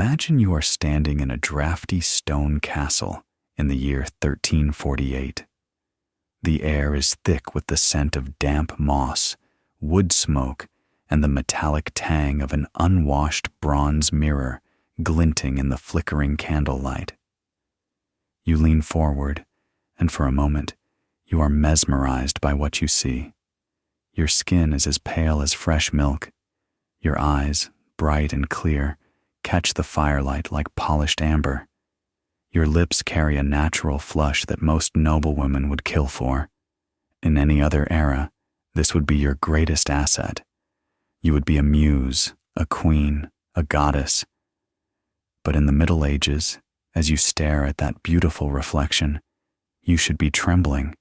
Imagine you are standing in a drafty stone castle in the year 1348. The air is thick with the scent of damp moss, wood smoke, and the metallic tang of an unwashed bronze mirror glinting in the flickering candlelight. You lean forward, and for a moment, you are mesmerized by what you see. Your skin is as pale as fresh milk. Your eyes, bright and clear, catch the firelight like polished amber. Your lips carry a natural flush that most noblewomen would kill for. In any other era, this would be your greatest asset. You would be a muse, a queen, a goddess. But in the Middle Ages, as you stare at that beautiful reflection, you should be trembling,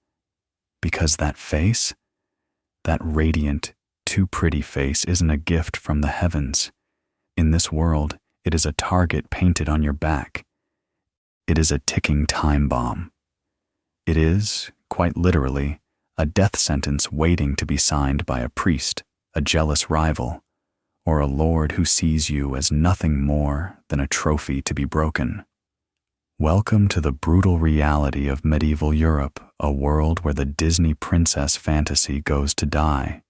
because that face, that radiant, too pretty face, isn't a gift from the heavens. In this world, it is a target painted on your back. It is a ticking time bomb. It is, quite literally, a death sentence waiting to be signed by a priest, a jealous rival, or a lord who sees you as nothing more than a trophy to be broken. Welcome to the brutal reality of medieval Europe, a world where the Disney princess fantasy goes to die.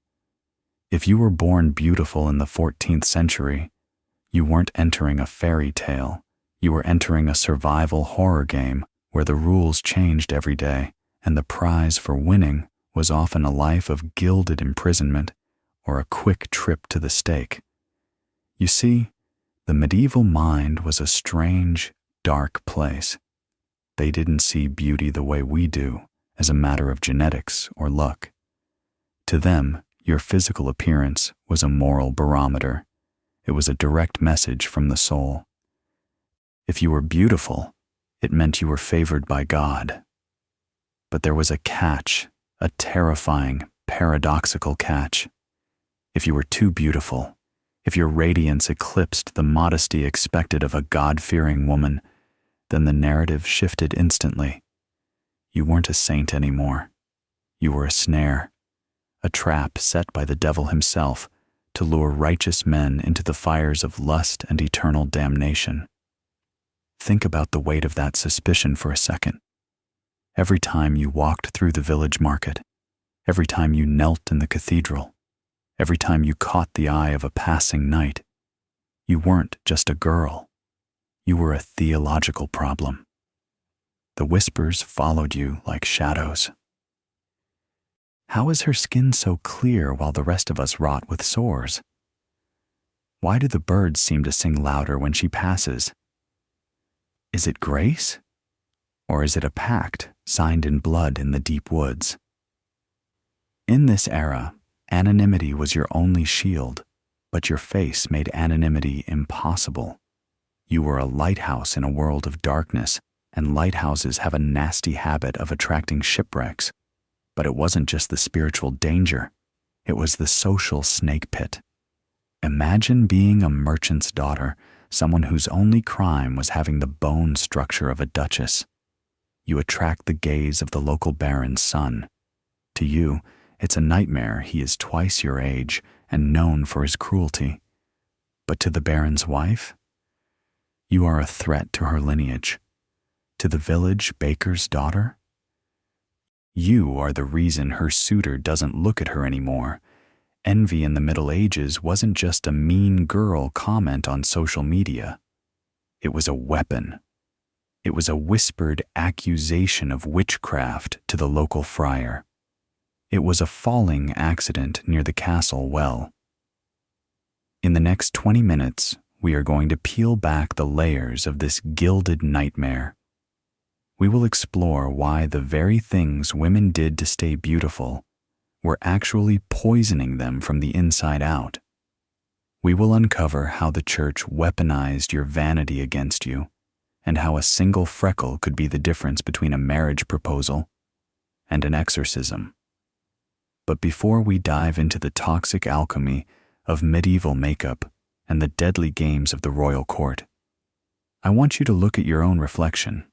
If you were born beautiful in the 14th century, you weren't entering a fairy tale. You were entering a survival horror game where the rules changed every day, and the prize for winning was often a life of gilded imprisonment or a quick trip to the stake. You see, the medieval mind was a strange, dark place. They didn't see beauty the way we do, as a matter of genetics or luck. To them, your physical appearance was a moral barometer. It was a direct message from the soul. If you were beautiful, it meant you were favored by God. But there was a catch, a terrifying, paradoxical catch. If you were too beautiful, if your radiance eclipsed the modesty expected of a God-fearing woman, then the narrative shifted instantly. You weren't a saint anymore. You were a snare, a trap set by the devil himself to lure righteous men into the fires of lust and eternal damnation. Think about the weight of that suspicion for a second. Every time you walked through the village market, every time you knelt in the cathedral, every time you caught the eye of a passing knight, you weren't just a girl. You were a theological problem. The whispers followed you like shadows. How is her skin so clear while the rest of us rot with sores? Why do the birds seem to sing louder when she passes? Is it grace? Or is it a pact signed in blood in the deep woods? In this era, anonymity was your only shield, but your face made anonymity impossible. You were a lighthouse in a world of darkness, and lighthouses have a nasty habit of attracting shipwrecks. But it wasn't just the spiritual danger, it was the social snake pit. Imagine being a merchant's daughter, someone whose only crime was having the bone structure of a duchess. You attract the gaze of the local baron's son. To you, it's a nightmare he is twice your age and known for his cruelty. But to the baron's wife, you are a threat to her lineage. To the village baker's daughter, you are the reason her suitor doesn't look at her anymore. Envy in the Middle Ages wasn't just a mean girl comment on social media. It was a weapon. It was a whispered accusation of witchcraft to the local friar. It was a falling accident near the castle well. In the next 20 minutes, we are going to peel back the layers of this gilded nightmare. We will explore why the very things women did to stay beautiful were actually poisoning them from the inside out. We will uncover how the church weaponized your vanity against you, and how a single freckle could be the difference between a marriage proposal and an exorcism. But before we dive into the toxic alchemy of medieval makeup and the deadly games of the royal court, I want you to look at your own reflection.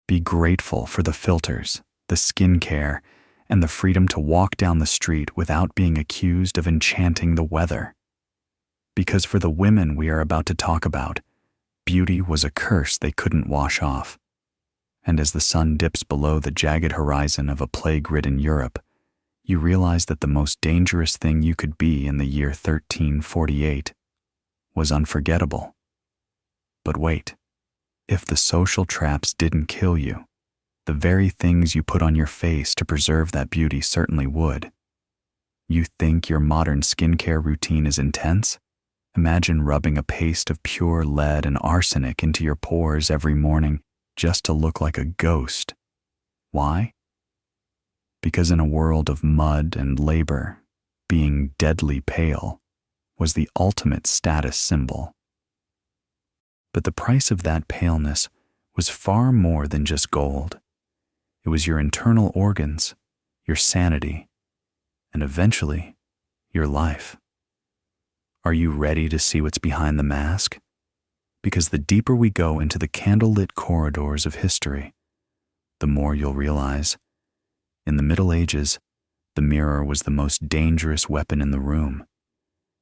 Be grateful for the filters, the skincare, and the freedom to walk down the street without being accused of enchanting the weather. Because for the women we are about to talk about, Beauty was a curse they couldn't wash off. And as the sun dips below the jagged horizon of a plague-ridden Europe, you realize that the most dangerous thing you could be in the year 1348 was unforgettable. But wait, if the social traps didn't kill you, the very things you put on your face to preserve that beauty certainly would. You think your modern skincare routine is intense? Imagine rubbing a paste of pure lead and arsenic into your pores every morning just to look like a ghost. Why? Because in a world of mud and labor, being deadly pale was the ultimate status symbol. But the price of that paleness was far more than just gold. It was your internal organs, your sanity, and eventually, your life. Are you ready to see what's behind the mask? Because the deeper we go into the candlelit corridors of history, the more you'll realize. In the Middle Ages, the mirror was the most dangerous weapon in the room.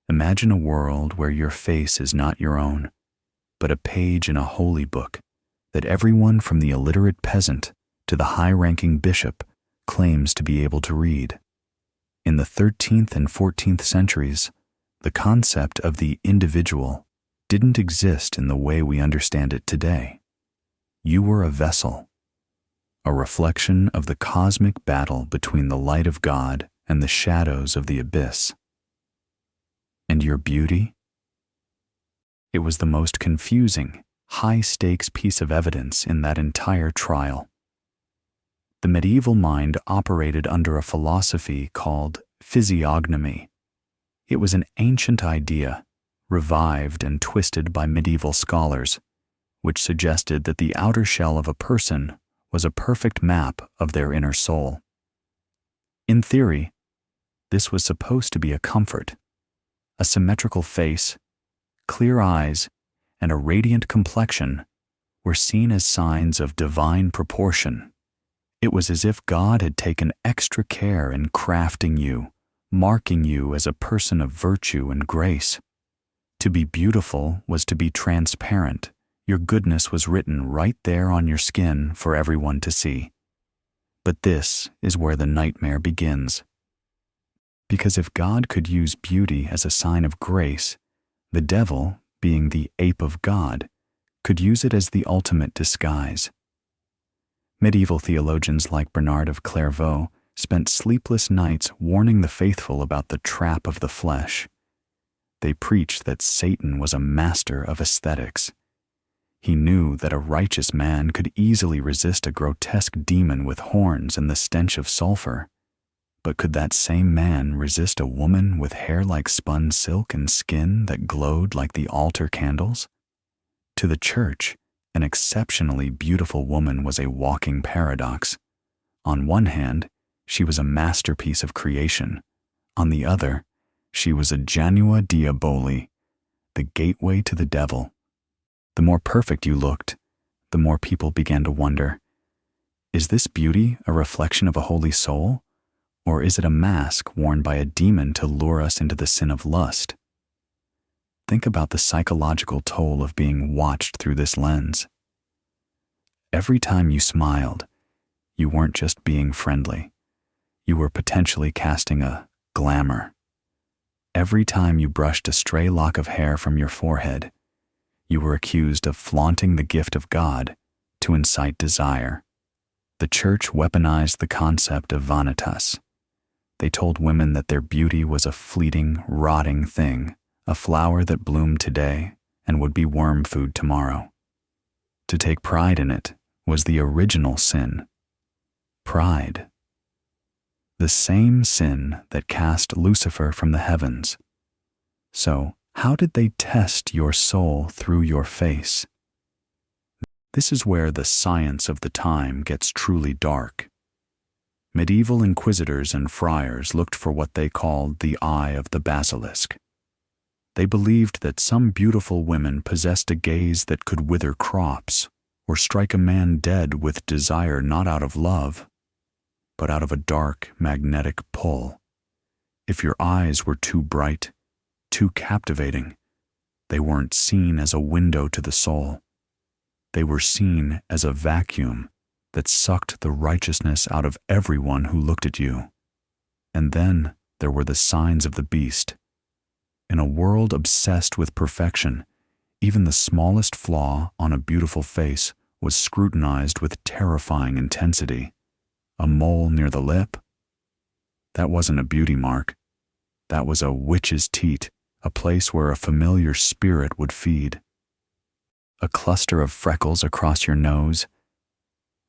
Imagine a world where your face is not your own, but a page in a holy book that everyone from the illiterate peasant to the high-ranking bishop claims to be able to read. In the 13th and 14th centuries, the concept of the individual didn't exist in the way we understand it today. You were a vessel, a reflection of the cosmic battle between the light of God and the shadows of the abyss. And your beauty? It was the most confusing, high-stakes piece of evidence in that entire trial. The medieval mind operated under a philosophy called physiognomy. It was an ancient idea, revived and twisted by medieval scholars, which suggested that the outer shell of a person was a perfect map of their inner soul. In theory, this was supposed to be a comfort. A symmetrical face, clear eyes, and a radiant complexion were seen as signs of divine proportion. It was as if God had taken extra care in crafting you, marking you as a person of virtue and grace. To be beautiful was to be transparent. Your goodness was written right there on your skin for everyone to see. But this is where the nightmare begins. Because if God could use beauty as a sign of grace, the devil, being the ape of God, could use it as the ultimate disguise. Medieval theologians like Bernard of Clairvaux spent sleepless nights warning the faithful about the trap of the flesh. They preached that Satan was a master of aesthetics. He knew that a righteous man could easily resist a grotesque demon with horns and the stench of sulfur. But could that same man resist a woman with hair like spun silk and skin that glowed like the altar candles? To the church, an exceptionally beautiful woman was a walking paradox. On one hand, she was a masterpiece of creation. On the other, she was a janua diaboli, the gateway to the devil. The more perfect you looked, the more people began to wonder, is this beauty a reflection of a holy soul, or is it a mask worn by a demon to lure us into the sin of lust? Think about the psychological toll of being watched through this lens. Every time you smiled, you weren't just being friendly. You were potentially casting a glamour. Every time you brushed a stray lock of hair from your forehead, you were accused of flaunting the gift of God to incite desire. The church weaponized the concept of vanitas. They told women that their beauty was a fleeting, rotting thing, a flower that bloomed today and would be worm food tomorrow. To take pride in it was the original sin. Pride. The same sin that cast Lucifer from the heavens. So, how did they test your soul through your face? This is where the science of the time gets truly dark. Medieval inquisitors and friars looked for what they called the eye of the basilisk. They believed that some beautiful women possessed a gaze that could wither crops or strike a man dead with desire not out of love, but out of a dark, magnetic pull. If your eyes were too bright, too captivating, They weren't seen as a window to the soul. They were seen as a vacuum that sucked the righteousness out of everyone who looked at you. And then there were the signs of the beast. In a world obsessed with perfection, even the smallest flaw on a beautiful face was scrutinized with terrifying intensity. A mole near the lip? That wasn't a beauty mark. That was a witch's teat, a place where a familiar spirit would feed. A cluster of freckles across your nose?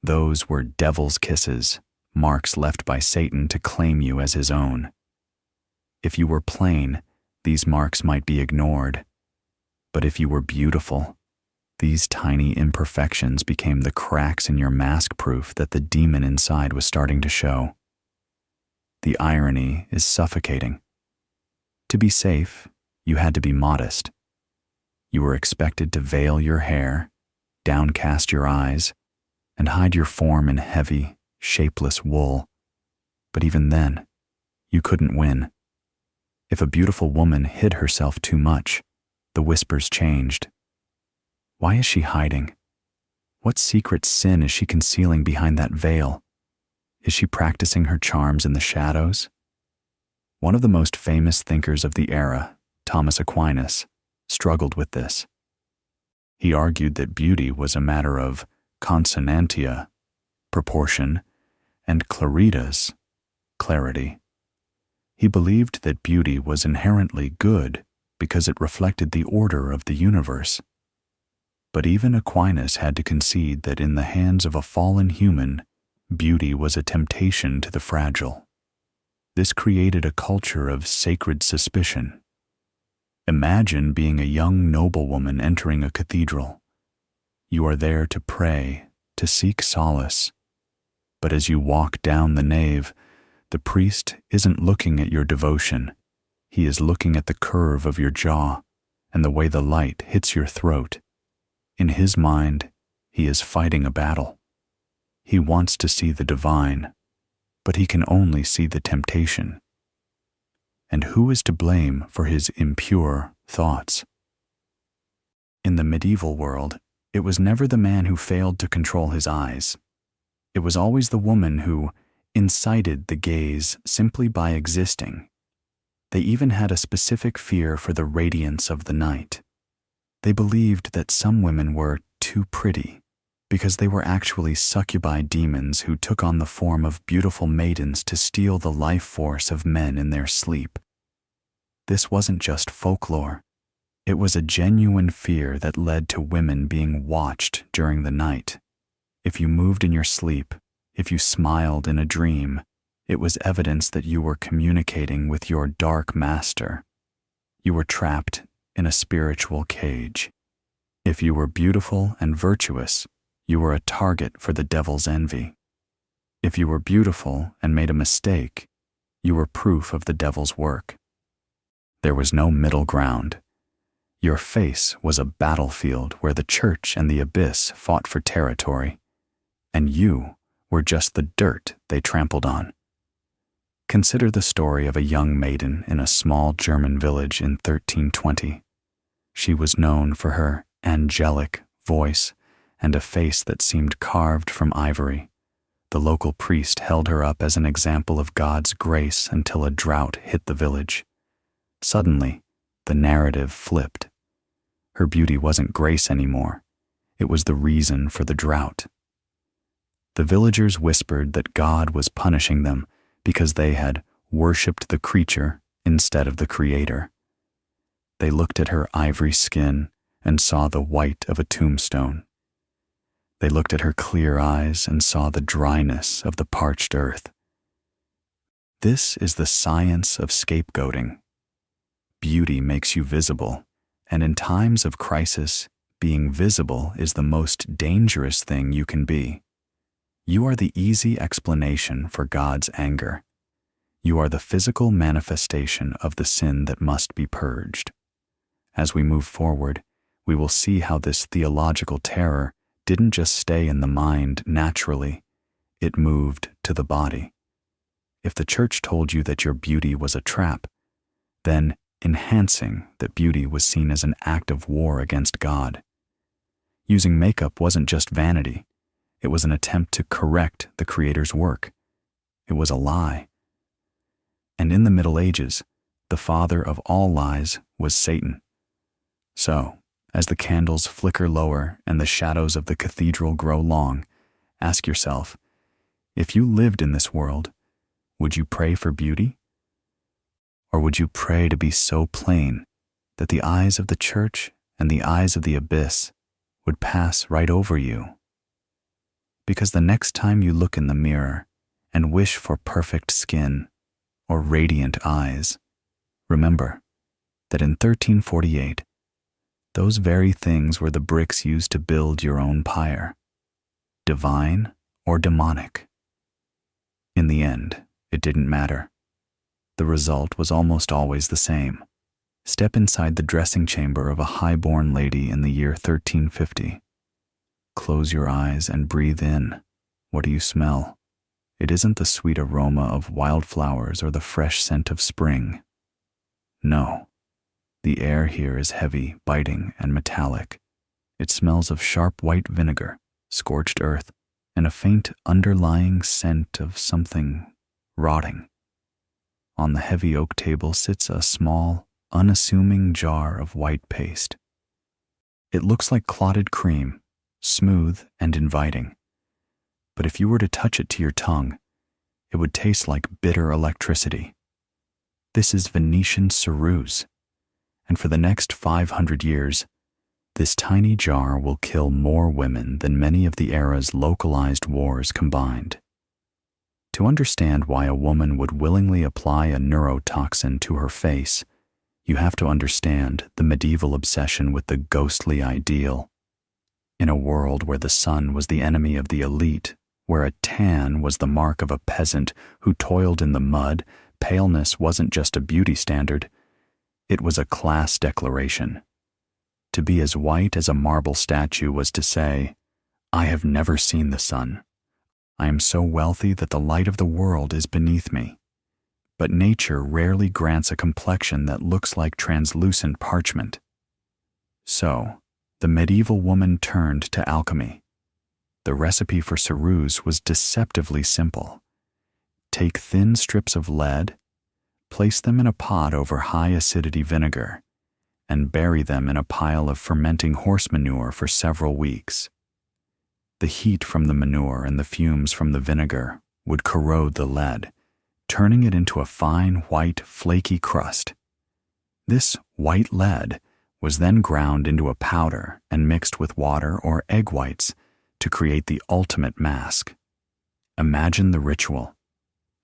Those were devil's kisses, marks left by Satan to claim you as his own. If you were plain, these marks might be ignored. But if you were beautiful, these tiny imperfections became the cracks in your mask proof that the demon inside was starting to show. The irony is suffocating. To be safe, you had to be modest. You were expected to veil your hair, downcast your eyes, and hide your form in heavy, shapeless wool. But even then, you couldn't win. If a beautiful woman hid herself too much, the whispers changed. Why is she hiding? What secret sin is she concealing behind that veil? Is she practicing her charms in the shadows? One of the most famous thinkers of the era, Thomas Aquinas, struggled with this. He argued that beauty was a matter of consonantia, proportion, and claritas, clarity. He believed that beauty was inherently good because it reflected the order of the universe. But even Aquinas had to concede that in the hands of a fallen human, beauty was a temptation to the fragile. This created a culture of sacred suspicion. Imagine being a young noblewoman entering a cathedral. You are there to pray, to seek solace. But as you walk down the nave, the priest isn't looking at your devotion. He is looking at the curve of your jaw and the way the light hits your throat. In his mind, he is fighting a battle. He wants to see the divine, but he can only see the temptation. And who is to blame for his impure thoughts? In the medieval world, it was never the man who failed to control his eyes. It was always the woman who incited the gaze simply by existing. They even had a specific fear for the radiance of the night. They believed that some women were too pretty because they were actually succubi demons who took on the form of beautiful maidens to steal the life force of men in their sleep. This wasn't just folklore. It was a genuine fear that led to women being watched during the night. If you moved in your sleep, if you smiled in a dream, it was evidence that you were communicating with your dark master. You were trapped in a spiritual cage. If you were beautiful and virtuous, you were a target for the devil's envy. If you were beautiful and made a mistake, you were proof of the devil's work. There was no middle ground. Your face was a battlefield where the church and the abyss fought for territory, and you were just the dirt they trampled on. Consider the story of a young maiden in a small German village in 1320. She was known for her angelic voice and a face that seemed carved from ivory. The local priest held her up as an example of God's grace until a drought hit the village. Suddenly, the narrative flipped. Her beauty wasn't grace anymore. It was the reason for the drought. The villagers whispered that God was punishing them because they had worshipped the creature instead of the Creator. They looked at her ivory skin and saw the white of a tombstone. They looked at her clear eyes and saw the dryness of the parched earth. This is the science of scapegoating. Beauty makes you visible, and in times of crisis, being visible is the most dangerous thing you can be. You are the easy explanation for God's anger. You are the physical manifestation of the sin that must be purged. As we move forward, we will see how this theological terror didn't just stay in the mind naturally, it moved to the body. If the church told you that your beauty was a trap, then enhancing that beauty was seen as an act of war against God. Using makeup wasn't just vanity, it was an attempt to correct the Creator's work. It was a lie. And in the Middle Ages, the father of all lies was Satan. So, as the candles flicker lower and the shadows of the cathedral grow long, ask yourself, if you lived in this world, would you pray for beauty? Or would you pray to be so plain that the eyes of the church and the eyes of the abyss would pass right over you? Because the next time you look in the mirror and wish for perfect skin or radiant eyes, remember that in 1348, those very things were the bricks used to build your own pyre, divine or demonic. In the end, it didn't matter. The result was almost always the same. Step inside the dressing chamber of a high-born lady in the year 1350. Close your eyes and breathe in. What do you smell? It isn't the sweet aroma of wildflowers or the fresh scent of spring. No. The air here is heavy, biting, and metallic. It smells of sharp white vinegar, scorched earth, and a faint underlying scent of something rotting. On the heavy oak table sits a small, unassuming jar of white paste. It looks like clotted cream, smooth and inviting. But if you were to touch it to your tongue, it would taste like bitter electricity. This is Venetian ceruse, and for the next 500 years, this tiny jar will kill more women than many of the era's localized wars combined. To understand why a woman would willingly apply a neurotoxin to her face, you have to understand the medieval obsession with the ghostly ideal. In a world where the sun was the enemy of the elite, where a tan was the mark of a peasant who toiled in the mud, paleness wasn't just a beauty standard, it was a class declaration. To be as white as a marble statue was to say, I have never seen the sun. I am so wealthy that the light of the world is beneath me. But nature rarely grants a complexion that looks like translucent parchment. So, the medieval woman turned to alchemy. The recipe for ceruse was deceptively simple. Take thin strips of lead, place them in a pot over high-acidity vinegar, and bury them in a pile of fermenting horse manure for several weeks. The heat from the manure and the fumes from the vinegar would corrode the lead, turning it into a fine, white, flaky crust. This white lead was then ground into a powder and mixed with water or egg whites to create the ultimate mask. Imagine the ritual.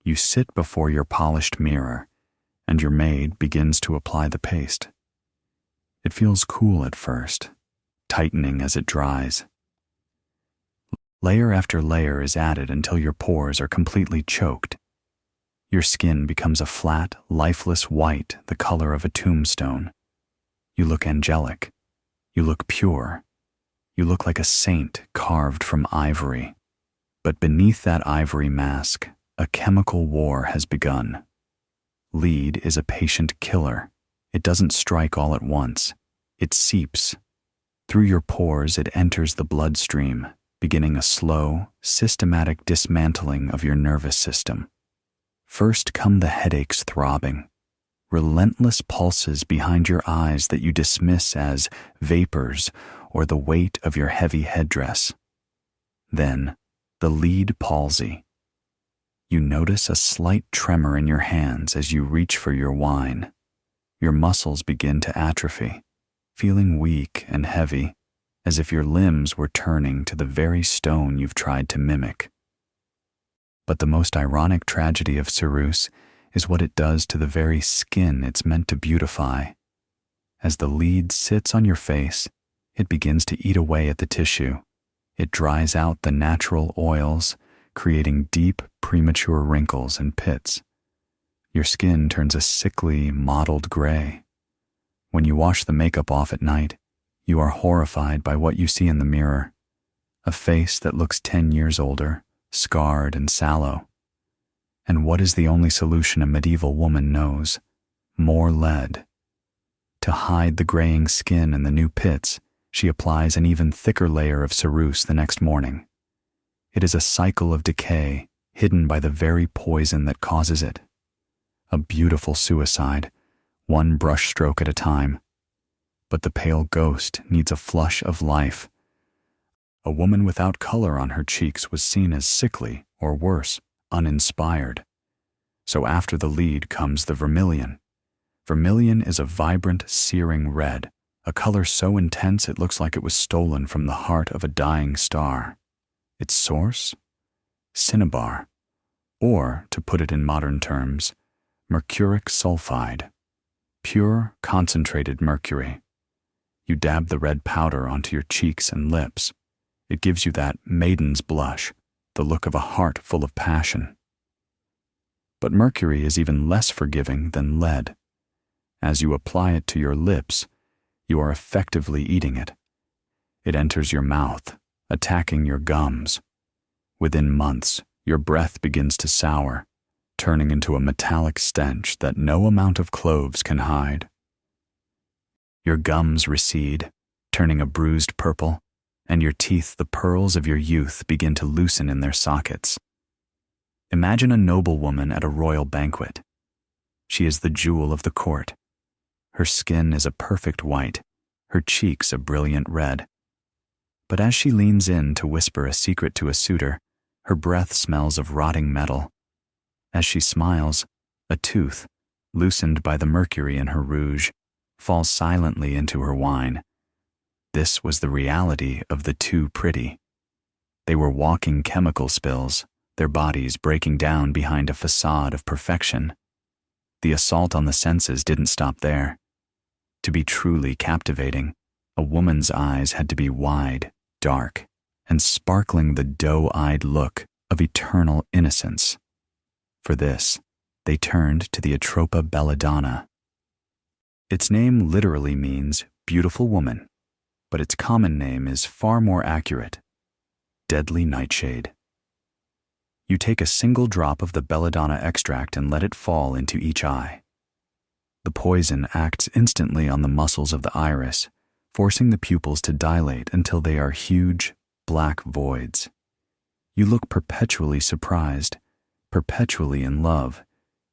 You sit before your polished mirror, and your maid begins to apply the paste. It feels cool at first, tightening as it dries. Layer after layer is added until your pores are completely choked. Your skin becomes a flat, lifeless white, the color of a tombstone. You look angelic. You look pure. You look like a saint carved from ivory. But beneath that ivory mask, a chemical war has begun. Lead is a patient killer. It doesn't strike all at once. It seeps. Through your pores, it enters the bloodstream, beginning a slow, systematic dismantling of your nervous system. First come the headaches throbbing, relentless pulses behind your eyes that you dismiss as vapors or the weight of your heavy headdress. Then, the lead palsy. You notice a slight tremor in your hands as you reach for your wine. Your muscles begin to atrophy, feeling weak and heavy, as if your limbs were turning to the very stone you've tried to mimic. But the most ironic tragedy of ceruse is what it does to the very skin it's meant to beautify. As the lead sits on your face, it begins to eat away at the tissue. It dries out the natural oils, creating deep, premature wrinkles and pits. Your skin turns a sickly, mottled gray. When you wash the makeup off at night, you are horrified by what you see in the mirror. A face that looks 10 years older, scarred and sallow. And what is the only solution a medieval woman knows? More lead, To hide the graying skin and the new pits, she applies an even thicker layer of ceruse the next morning. It is a cycle of decay hidden by the very poison that causes it. A beautiful suicide, one brushstroke at a time. But the pale ghost needs a flush of life. A woman without color on her cheeks was seen as sickly, or worse, uninspired. So after the lead comes the vermilion. Vermilion is a vibrant, searing red, a color so intense it looks like it was stolen from the heart of a dying star. Its source? Cinnabar, or, to put it in modern terms, mercuric sulfide. Pure, concentrated mercury. You dab the red powder onto your cheeks and lips. It gives you that maiden's blush, the look of a heart full of passion. But mercury is even less forgiving than lead. As you apply it to your lips, you are effectively eating it. It enters your mouth, attacking your gums. Within months, your breath begins to sour, turning into a metallic stench that no amount of cloves can hide. Your gums recede, turning a bruised purple, and your teeth, the pearls of your youth, begin to loosen in their sockets. Imagine a noblewoman at a royal banquet. She is the jewel of the court. Her skin is a perfect white, her cheeks a brilliant red. But as she leans in to whisper a secret to a suitor, her breath smells of rotting metal. As she smiles, a tooth, loosened by the mercury in her rouge, falls silently into her wine. This was the reality of the too pretty. They were walking chemical spills, their bodies breaking down behind a facade of perfection. The assault on the senses didn't stop there. To be truly captivating, a woman's eyes had to be wide, dark, and sparkling the doe-eyed look of eternal innocence. For this, they turned to the Atropa belladonna. Its name literally means beautiful woman, but its common name is far more accurate: deadly nightshade. You take a single drop of the belladonna extract and let it fall into each eye. The poison acts instantly on the muscles of the iris, forcing the pupils to dilate until they are huge, black voids. You look perpetually surprised, perpetually in love,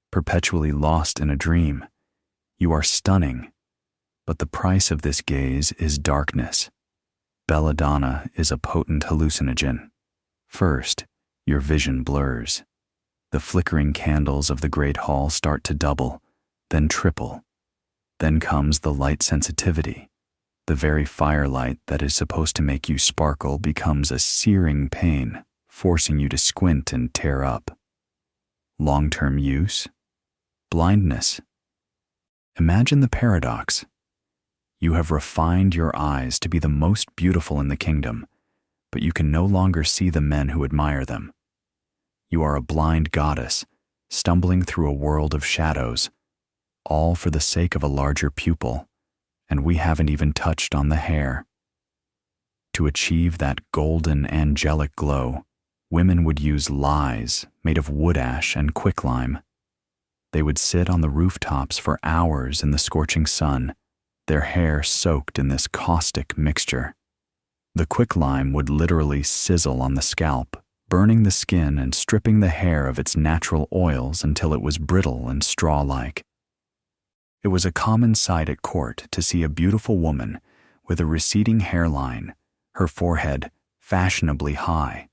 perpetually lost in a dream. You are stunning, but the price of this gaze is darkness. Belladonna is a potent hallucinogen. First, your vision blurs. The flickering candles of the great hall start to double, then triple. Then comes the light sensitivity. The very firelight that is supposed to make you sparkle becomes a searing pain, forcing you to squint and tear up. Long-term use? Blindness. Imagine the paradox. You have refined your eyes to be the most beautiful in the kingdom, but you can no longer see the men who admire them. You are a blind goddess, stumbling through a world of shadows, all for the sake of a larger pupil, and we haven't even touched on the hair. To achieve that golden, angelic glow, women would use lies made of wood ash and quicklime. They would sit on the rooftops for hours in the scorching sun, their hair soaked in this caustic mixture. The quicklime would literally sizzle on the scalp, burning the skin and stripping the hair of its natural oils until it was brittle and straw-like. It was a common sight at court to see a beautiful woman with a receding hairline, her forehead fashionably high,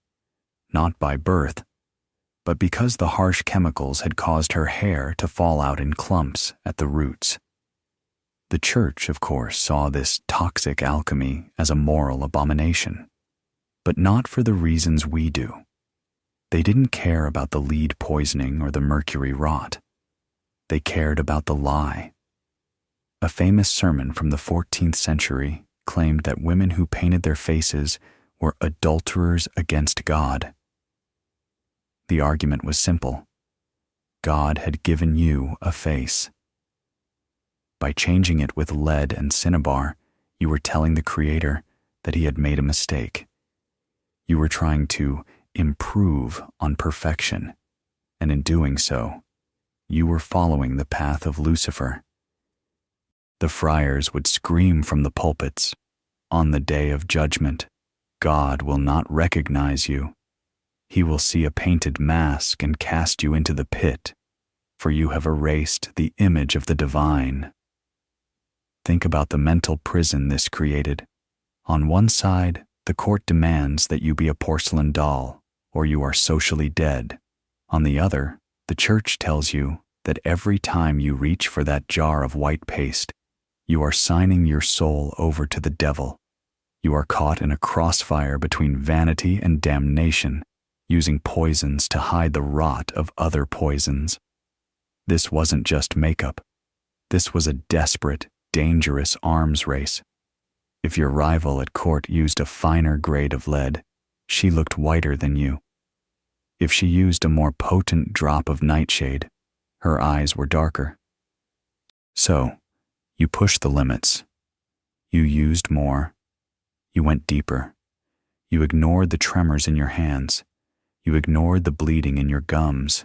not by birth, but because the harsh chemicals had caused her hair to fall out in clumps at the roots. The church, of course, saw this toxic alchemy as a moral abomination, but not for the reasons we do. They didn't care about the lead poisoning or the mercury rot. They cared about the lie. A famous sermon from the 14th century claimed that women who painted their faces were adulterers against God. The argument was simple. God had given you a face. By changing it with lead and cinnabar, you were telling the Creator that he had made a mistake. You were trying to improve on perfection, and in doing so, you were following the path of Lucifer. The friars would scream from the pulpits, "On the day of judgment, God will not recognize you. He will see a painted mask and cast you into the pit, for you have erased the image of the divine." Think about the mental prison this created. On one side, the court demands that you be a porcelain doll, or you are socially dead. On the other, the church tells you that every time you reach for that jar of white paste, you are signing your soul over to the devil. You are caught in a crossfire between vanity and damnation, using poisons to hide the rot of other poisons. This wasn't just makeup. This was a desperate, dangerous arms race. If your rival at court used a finer grade of lead, she looked whiter than you. If she used a more potent drop of nightshade, her eyes were darker. So, you pushed the limits. You used more. You went deeper. You ignored the tremors in your hands. You ignored the bleeding in your gums.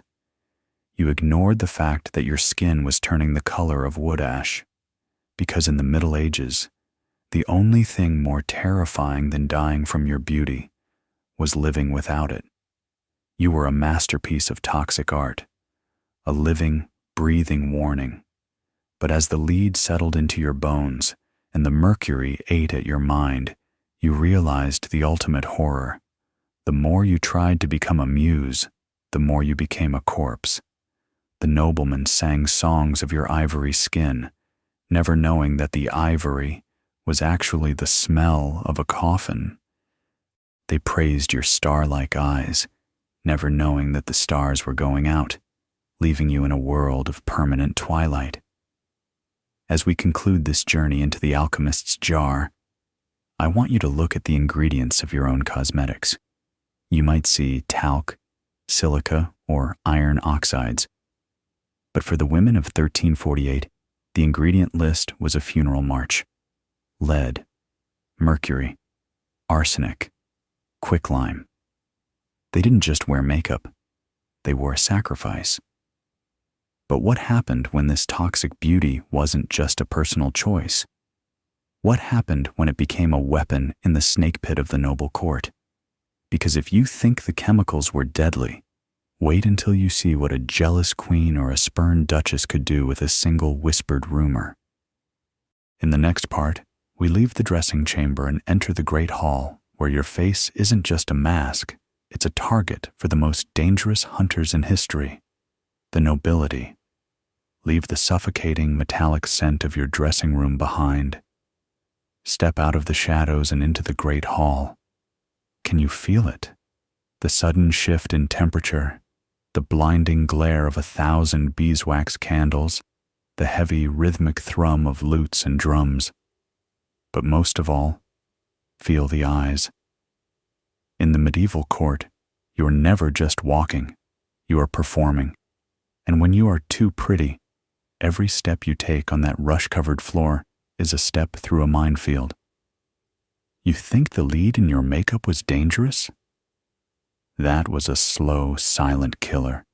You ignored the fact that your skin was turning the color of wood ash. Because in the Middle Ages, the only thing more terrifying than dying from your beauty was living without it. You were a masterpiece of toxic art, a living, breathing warning. But as the lead settled into your bones and the mercury ate at your mind, you realized the ultimate horror. The more you tried to become a muse, the more you became a corpse. The noblemen sang songs of your ivory skin, never knowing that the ivory was actually the smell of a coffin. They praised your star-like eyes, never knowing that the stars were going out, leaving you in a world of permanent twilight. As we conclude this journey into the alchemist's jar, I want you to look at the ingredients of your own cosmetics. You might see talc, silica, or iron oxides. But for the women of 1348, the ingredient list was a funeral march. Lead, mercury, arsenic, quicklime. They didn't just wear makeup, they wore a sacrifice. But what happened when this toxic beauty wasn't just a personal choice? What happened when it became a weapon in the snake pit of the noble court? Because if you think the chemicals were deadly, wait until you see what a jealous queen or a spurned duchess could do with a single whispered rumor. In the next part, we leave the dressing chamber and enter the great hall, where your face isn't just a mask, it's a target for the most dangerous hunters in history, the nobility. Leave the suffocating metallic scent of your dressing room behind. Step out of the shadows and into the great hall. Can you feel it? The sudden shift in temperature, the blinding glare of 1,000 beeswax candles, the heavy rhythmic thrum of lutes and drums. But most of all, feel the eyes. In the medieval court, you are never just walking, you are performing. And when you are too pretty, every step you take on that rush-covered floor is a step through a minefield. You think the lead in your makeup was dangerous? That was a slow, silent killer.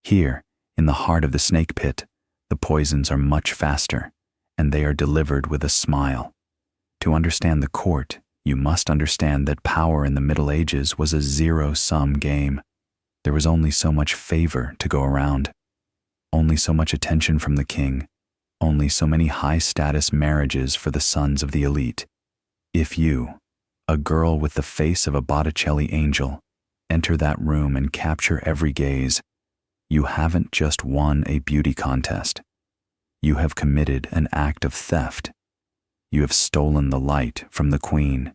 Here, in the heart of the snake pit, the poisons are much faster, and they are delivered with a smile. To understand the court, you must understand that power in the Middle Ages was a zero-sum game. There was only so much favor to go around, only so much attention from the king, only so many high-status marriages for the sons of the elite. If you, a girl with the face of a Botticelli angel, enter that room and capture every gaze, you haven't just won a beauty contest. You have committed an act of theft. You have stolen the light from the queen.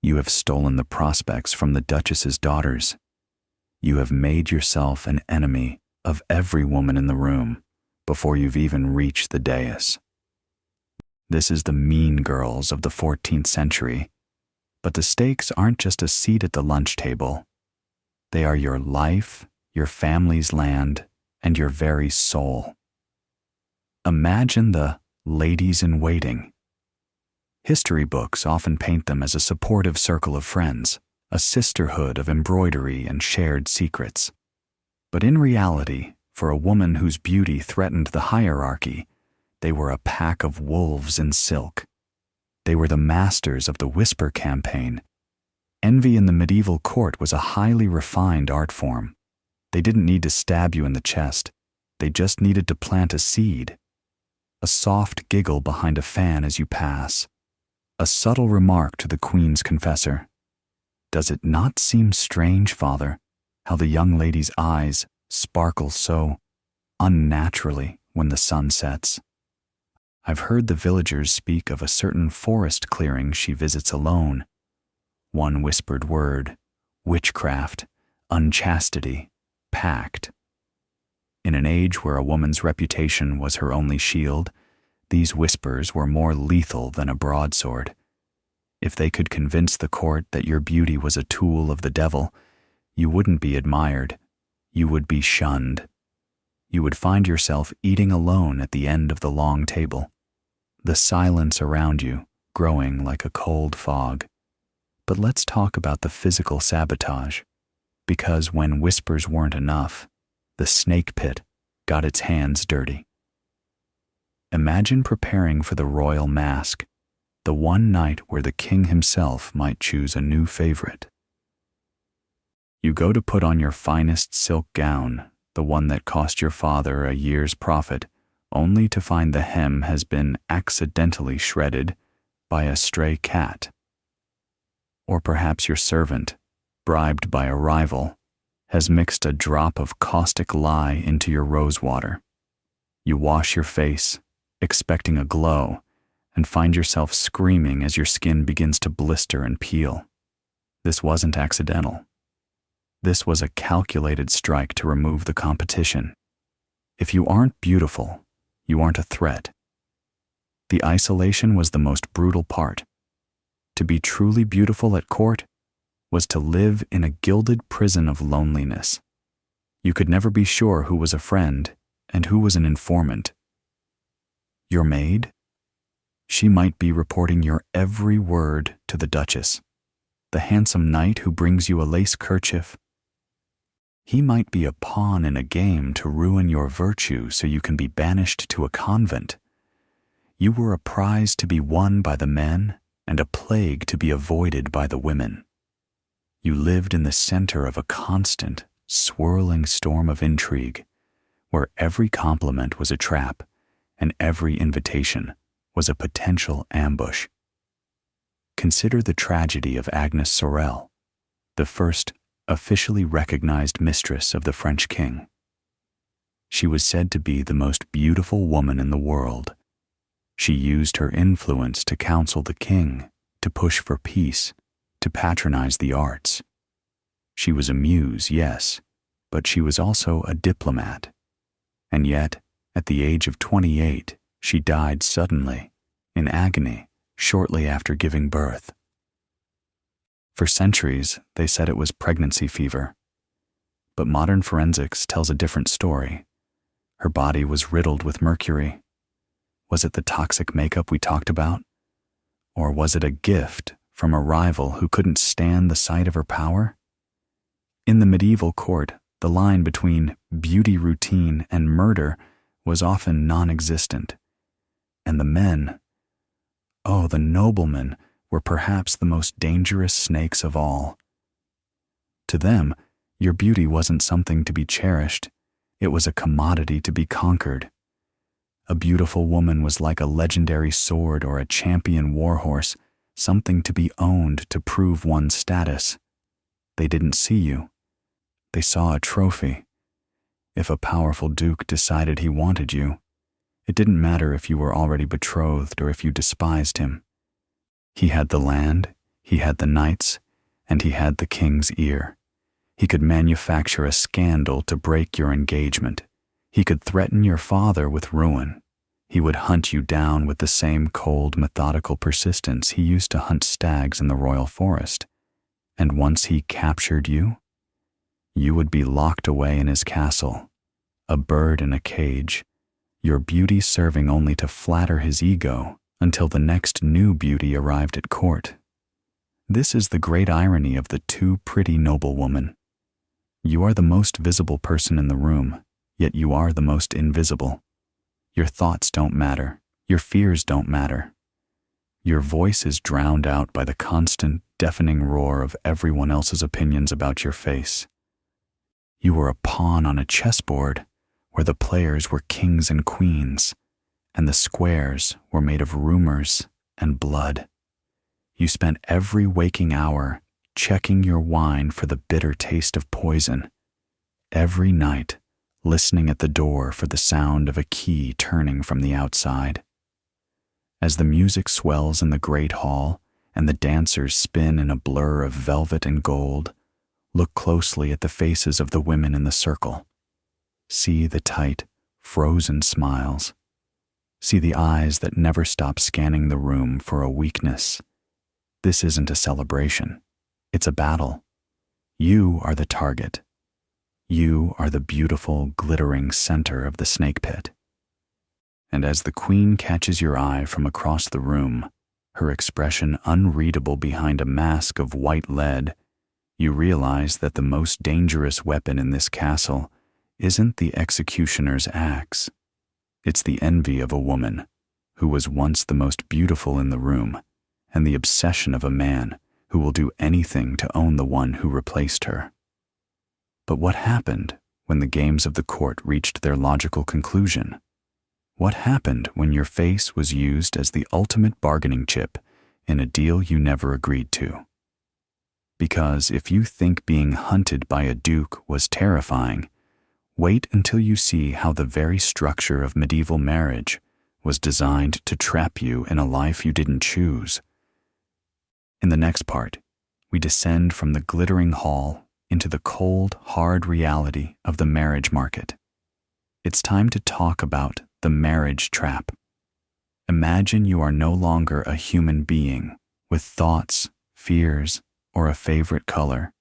You have stolen the prospects from the duchess's daughters. You have made yourself an enemy of every woman in the room before you've even reached the dais. This is the mean girls of the 14th century, but the stakes aren't just a seat at the lunch table. They are your life, your family's land, and your very soul. Imagine the ladies-in-waiting. History books often paint them as a supportive circle of friends, a sisterhood of embroidery and shared secrets. But in reality, for a woman whose beauty threatened the hierarchy, They were a pack of wolves in silk. They were the masters of the whisper campaign. Envy in the medieval court was a highly refined art form. They didn't need to stab you in the chest. They just needed to plant a seed. A soft giggle behind a fan as you pass. A subtle remark to the Queen's confessor. Does it not seem strange, Father, how the young lady's eyes sparkle so unnaturally when the sun sets? I've heard the villagers speak of a certain forest clearing she visits alone. One whispered word, witchcraft, unchastity, pact. In an age where a woman's reputation was her only shield, these whispers were more lethal than a broadsword. If they could convince the court that your beauty was a tool of the devil, you wouldn't be admired. You would be shunned. You would find yourself eating alone at the end of the long table. The silence around you growing like a cold fog. But let's talk about the physical sabotage, because when whispers weren't enough, the snake pit got its hands dirty. Imagine preparing for the royal mask, the one night where the king himself might choose a new favorite. You go to put on your finest silk gown, the one that cost your father a year's profit, only to find the hem has been accidentally shredded by a stray cat. Or perhaps your servant, bribed by a rival, has mixed a drop of caustic lye into your rosewater. You wash your face, expecting a glow, and find yourself screaming as your skin begins to blister and peel. This wasn't accidental. This was a calculated strike to remove the competition. If you aren't beautiful, you aren't a threat. The isolation was the most brutal part. To be truly beautiful at court was to live in a gilded prison of loneliness. You could never be sure who was a friend and who was an informant. Your maid? She might be reporting your every word to the Duchess. The handsome knight who brings you a lace kerchief? He might be a pawn in a game to ruin your virtue so you can be banished to a convent. You were a prize to be won by the men and a plague to be avoided by the women. You lived in the center of a constant, swirling storm of intrigue, where every compliment was a trap and every invitation was a potential ambush. Consider the tragedy of Agnes Sorel, the first officially recognized mistress of the French king. She was said to be the most beautiful woman in the world. She used her influence to counsel the king, to push for peace, to patronize the arts. She was a muse, yes, but she was also a diplomat. And yet, at the age of 28, she died suddenly, in agony, shortly after giving birth. For centuries, they said it was pregnancy fever. But modern forensics tells a different story. Her body was riddled with mercury. Was it the toxic makeup we talked about? Or was it a gift from a rival who couldn't stand the sight of her power? In the medieval court, the line between beauty routine and murder was often non-existent. And the men, oh, the noblemen, were perhaps the most dangerous snakes of all. To them, your beauty wasn't something to be cherished. It was a commodity to be conquered. A beautiful woman was like a legendary sword or a champion warhorse, something to be owned to prove one's status. They didn't see you. They saw a trophy. If a powerful duke decided he wanted you, it didn't matter if you were already betrothed or if you despised him. He had the land, he had the knights, and he had the king's ear. He could manufacture a scandal to break your engagement. He could threaten your father with ruin. He would hunt you down with the same cold, methodical persistence he used to hunt stags in the royal forest. And once he captured you, you would be locked away in his castle, a bird in a cage, your beauty serving only to flatter his ego until the next new beauty arrived at court. This is the great irony of the too pretty noblewoman. You are the most visible person in the room, yet you are the most invisible. Your thoughts don't matter. Your fears don't matter. Your voice is drowned out by the constant, deafening roar of everyone else's opinions about your face. You were a pawn on a chessboard where the players were kings and queens, and the squares were made of rumors and blood. You spent every waking hour checking your wine for the bitter taste of poison, every night listening at the door for the sound of a key turning from the outside. As the music swells in the great hall and the dancers spin in a blur of velvet and gold, look closely at the faces of the women in the circle. See the tight, frozen smiles. See the eyes that never stop scanning the room for a weakness. This isn't a celebration. It's a battle. You are the target. You are the beautiful, glittering center of the snake pit. And as the queen catches your eye from across the room, her expression unreadable behind a mask of white lead, you realize that the most dangerous weapon in this castle isn't the executioner's axe. It's the envy of a woman who was once the most beautiful in the room, and the obsession of a man who will do anything to own the one who replaced her. But what happened when the games of the court reached their logical conclusion? What happened when your face was used as the ultimate bargaining chip in a deal you never agreed to? Because if you think being hunted by a duke was terrifying, wait until you see how the very structure of medieval marriage was designed to trap you in a life you didn't choose. In the next part, we descend from the glittering hall into the cold, hard reality of the marriage market. It's time to talk about the marriage trap. Imagine you are no longer a human being with thoughts, fears, or a favorite color.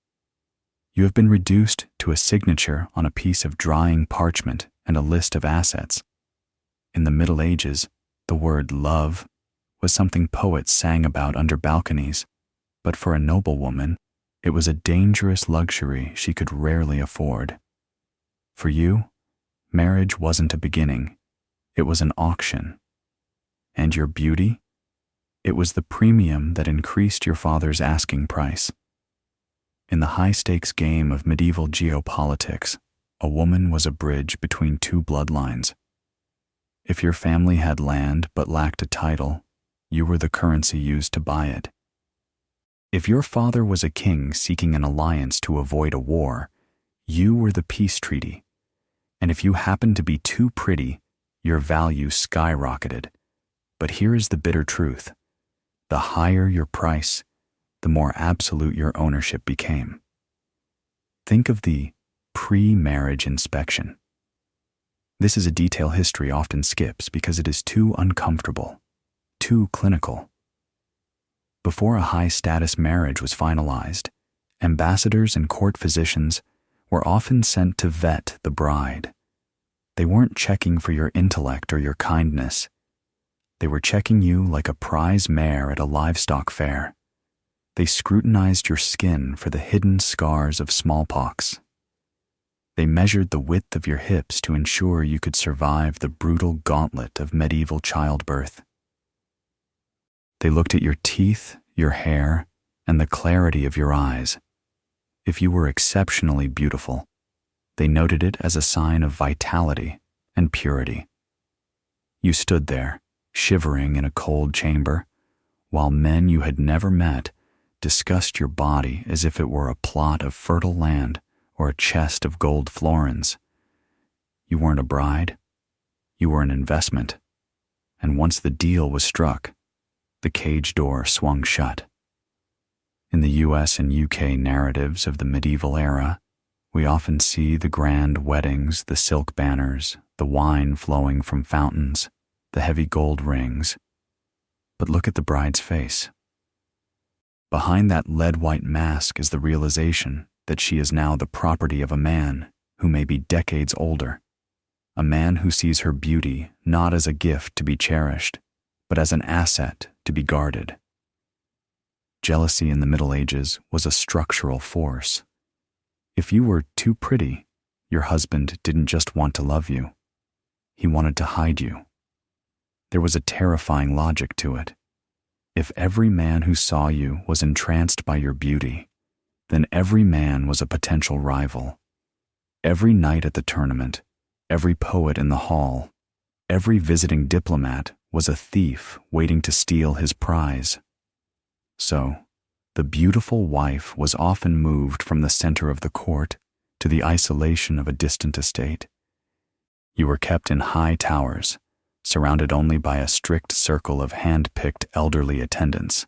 You have been reduced to a signature on a piece of drying parchment and a list of assets. In the Middle Ages, the word love was something poets sang about under balconies, but for a noblewoman, it was a dangerous luxury she could rarely afford. For you, marriage wasn't a beginning, it was an auction. And your beauty? It was the premium that increased your father's asking price. In the high-stakes game of medieval geopolitics, a woman was a bridge between two bloodlines. If your family had land but lacked a title, you were the currency used to buy it. If your father was a king seeking an alliance to avoid a war, you were the peace treaty. And if you happened to be too pretty, your value skyrocketed. But here is the bitter truth. The higher your price, the more absolute your ownership became. Think of the pre-marriage inspection. This is a detail history often skips because it is too uncomfortable, too clinical. Before a high-status marriage was finalized, ambassadors and court physicians were often sent to vet the bride. They weren't checking for your intellect or your kindness. They were checking you like a prize mare at a livestock fair. They scrutinized your skin for the hidden scars of smallpox. They measured the width of your hips to ensure you could survive the brutal gauntlet of medieval childbirth. They looked at your teeth, your hair, and the clarity of your eyes. If you were exceptionally beautiful, they noted it as a sign of vitality and purity. You stood there, shivering in a cold chamber, while men you had never met discussed your body as if it were a plot of fertile land or a chest of gold florins. You weren't a bride, you were an investment, and once the deal was struck, the cage door swung shut. In the US and UK narratives of the medieval era, we often see the grand weddings, the silk banners, the wine flowing from fountains, the heavy gold rings. But look at the bride's face. Behind that lead-white mask is the realization that she is now the property of a man who may be decades older, a man who sees her beauty not as a gift to be cherished, but as an asset to be guarded. Jealousy in the Middle Ages was a structural force. If you were too pretty, your husband didn't just want to love you. he wanted to hide you. There was a terrifying logic to it. If every man who saw you was entranced by your beauty, then every man was a potential rival. Every knight at the tournament, every poet in the hall, every visiting diplomat was a thief waiting to steal his prize. So, the beautiful wife was often moved from the center of the court to the isolation of a distant estate. You were kept in high towers, surrounded only by a strict circle of hand-picked elderly attendants.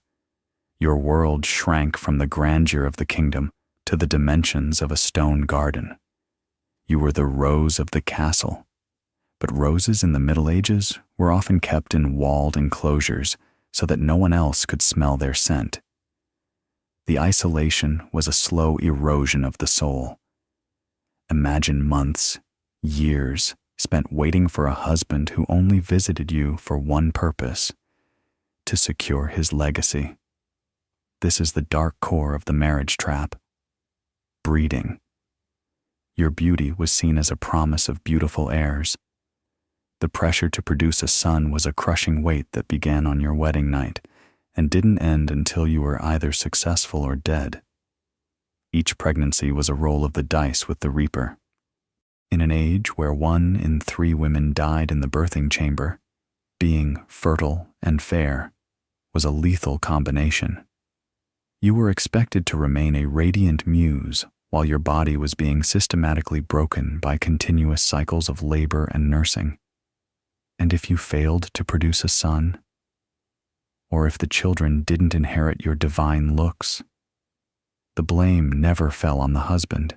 Your world shrank from the grandeur of the kingdom to the dimensions of a stone garden. You were the rose of the castle, but roses in the Middle Ages were often kept in walled enclosures so that no one else could smell their scent. The isolation was a slow erosion of the soul. Imagine months, years, spent waiting for a husband who only visited you for one purpose: to secure his legacy. This is the dark core of the marriage trap. Breeding. Your beauty was seen as a promise of beautiful heirs. The pressure to produce a son was a crushing weight that began on your wedding night and didn't end until you were either successful or dead. Each pregnancy was a roll of the dice with the reaper. In an age where 1 in 3 women died in the birthing chamber, being fertile and fair was a lethal combination. You were expected to remain a radiant muse while your body was being systematically broken by continuous cycles of labor and nursing. And if you failed to produce a son, or if the children didn't inherit your divine looks, the blame never fell on the husband.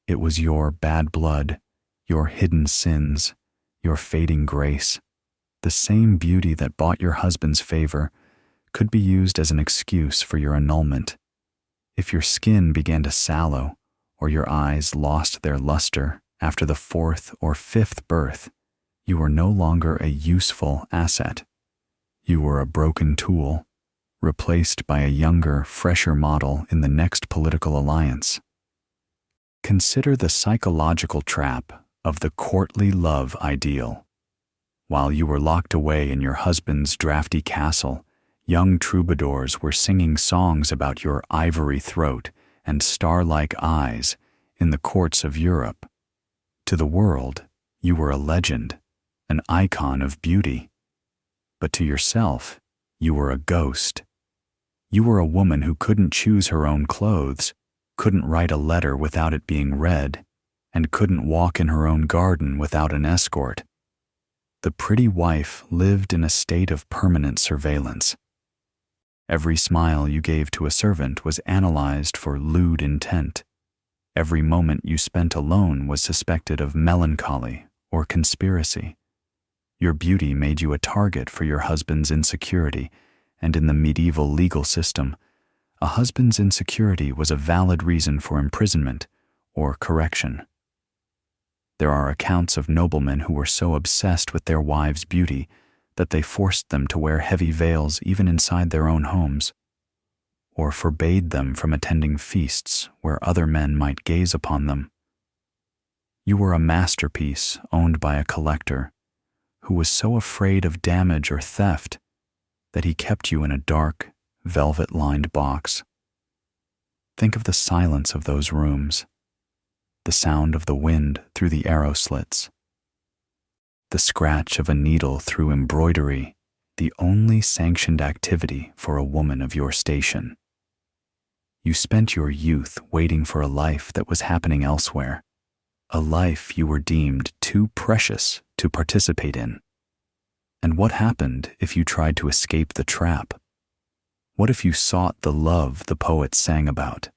It was your bad blood, your hidden sins, your fading grace. The same beauty that bought your husband's favor could be used as an excuse for your annulment. If your skin began to sallow, or your eyes lost their luster after the 4th or 5th birth, you were no longer a useful asset. You were a broken tool, replaced by a younger, fresher model in the next political alliance. Consider the psychological trap of the courtly love ideal. While you were locked away in your husband's drafty castle, young troubadours were singing songs about your ivory throat and star-like eyes in the courts of Europe. To the world, you were a legend, an icon of beauty. But to yourself, you were a ghost. You were a woman who couldn't choose her own clothes, couldn't write a letter without it being read, and couldn't walk in her own garden without an escort. The pretty wife lived in a state of permanent surveillance. Every smile you gave to a servant was analyzed for lewd intent. Every moment you spent alone was suspected of melancholy or conspiracy. Your beauty made you a target for your husband's insecurity, and in the medieval legal system, a husband's insecurity was a valid reason for imprisonment or correction. There are accounts of noblemen who were so obsessed with their wives' beauty that they forced them to wear heavy veils even inside their own homes, or forbade them from attending feasts where other men might gaze upon them. You were a masterpiece owned by a collector who was so afraid of damage or theft that he kept you in a dark, velvet-lined box. Think of the silence of those rooms, the sound of the wind through the arrow slits, the scratch of a needle through embroidery, the only sanctioned activity for a woman of your station. You spent your youth waiting for a life that was happening elsewhere, a life you were deemed too precious to participate in. And what happened if you tried to escape the trap? What if you sought the love the poets sang about?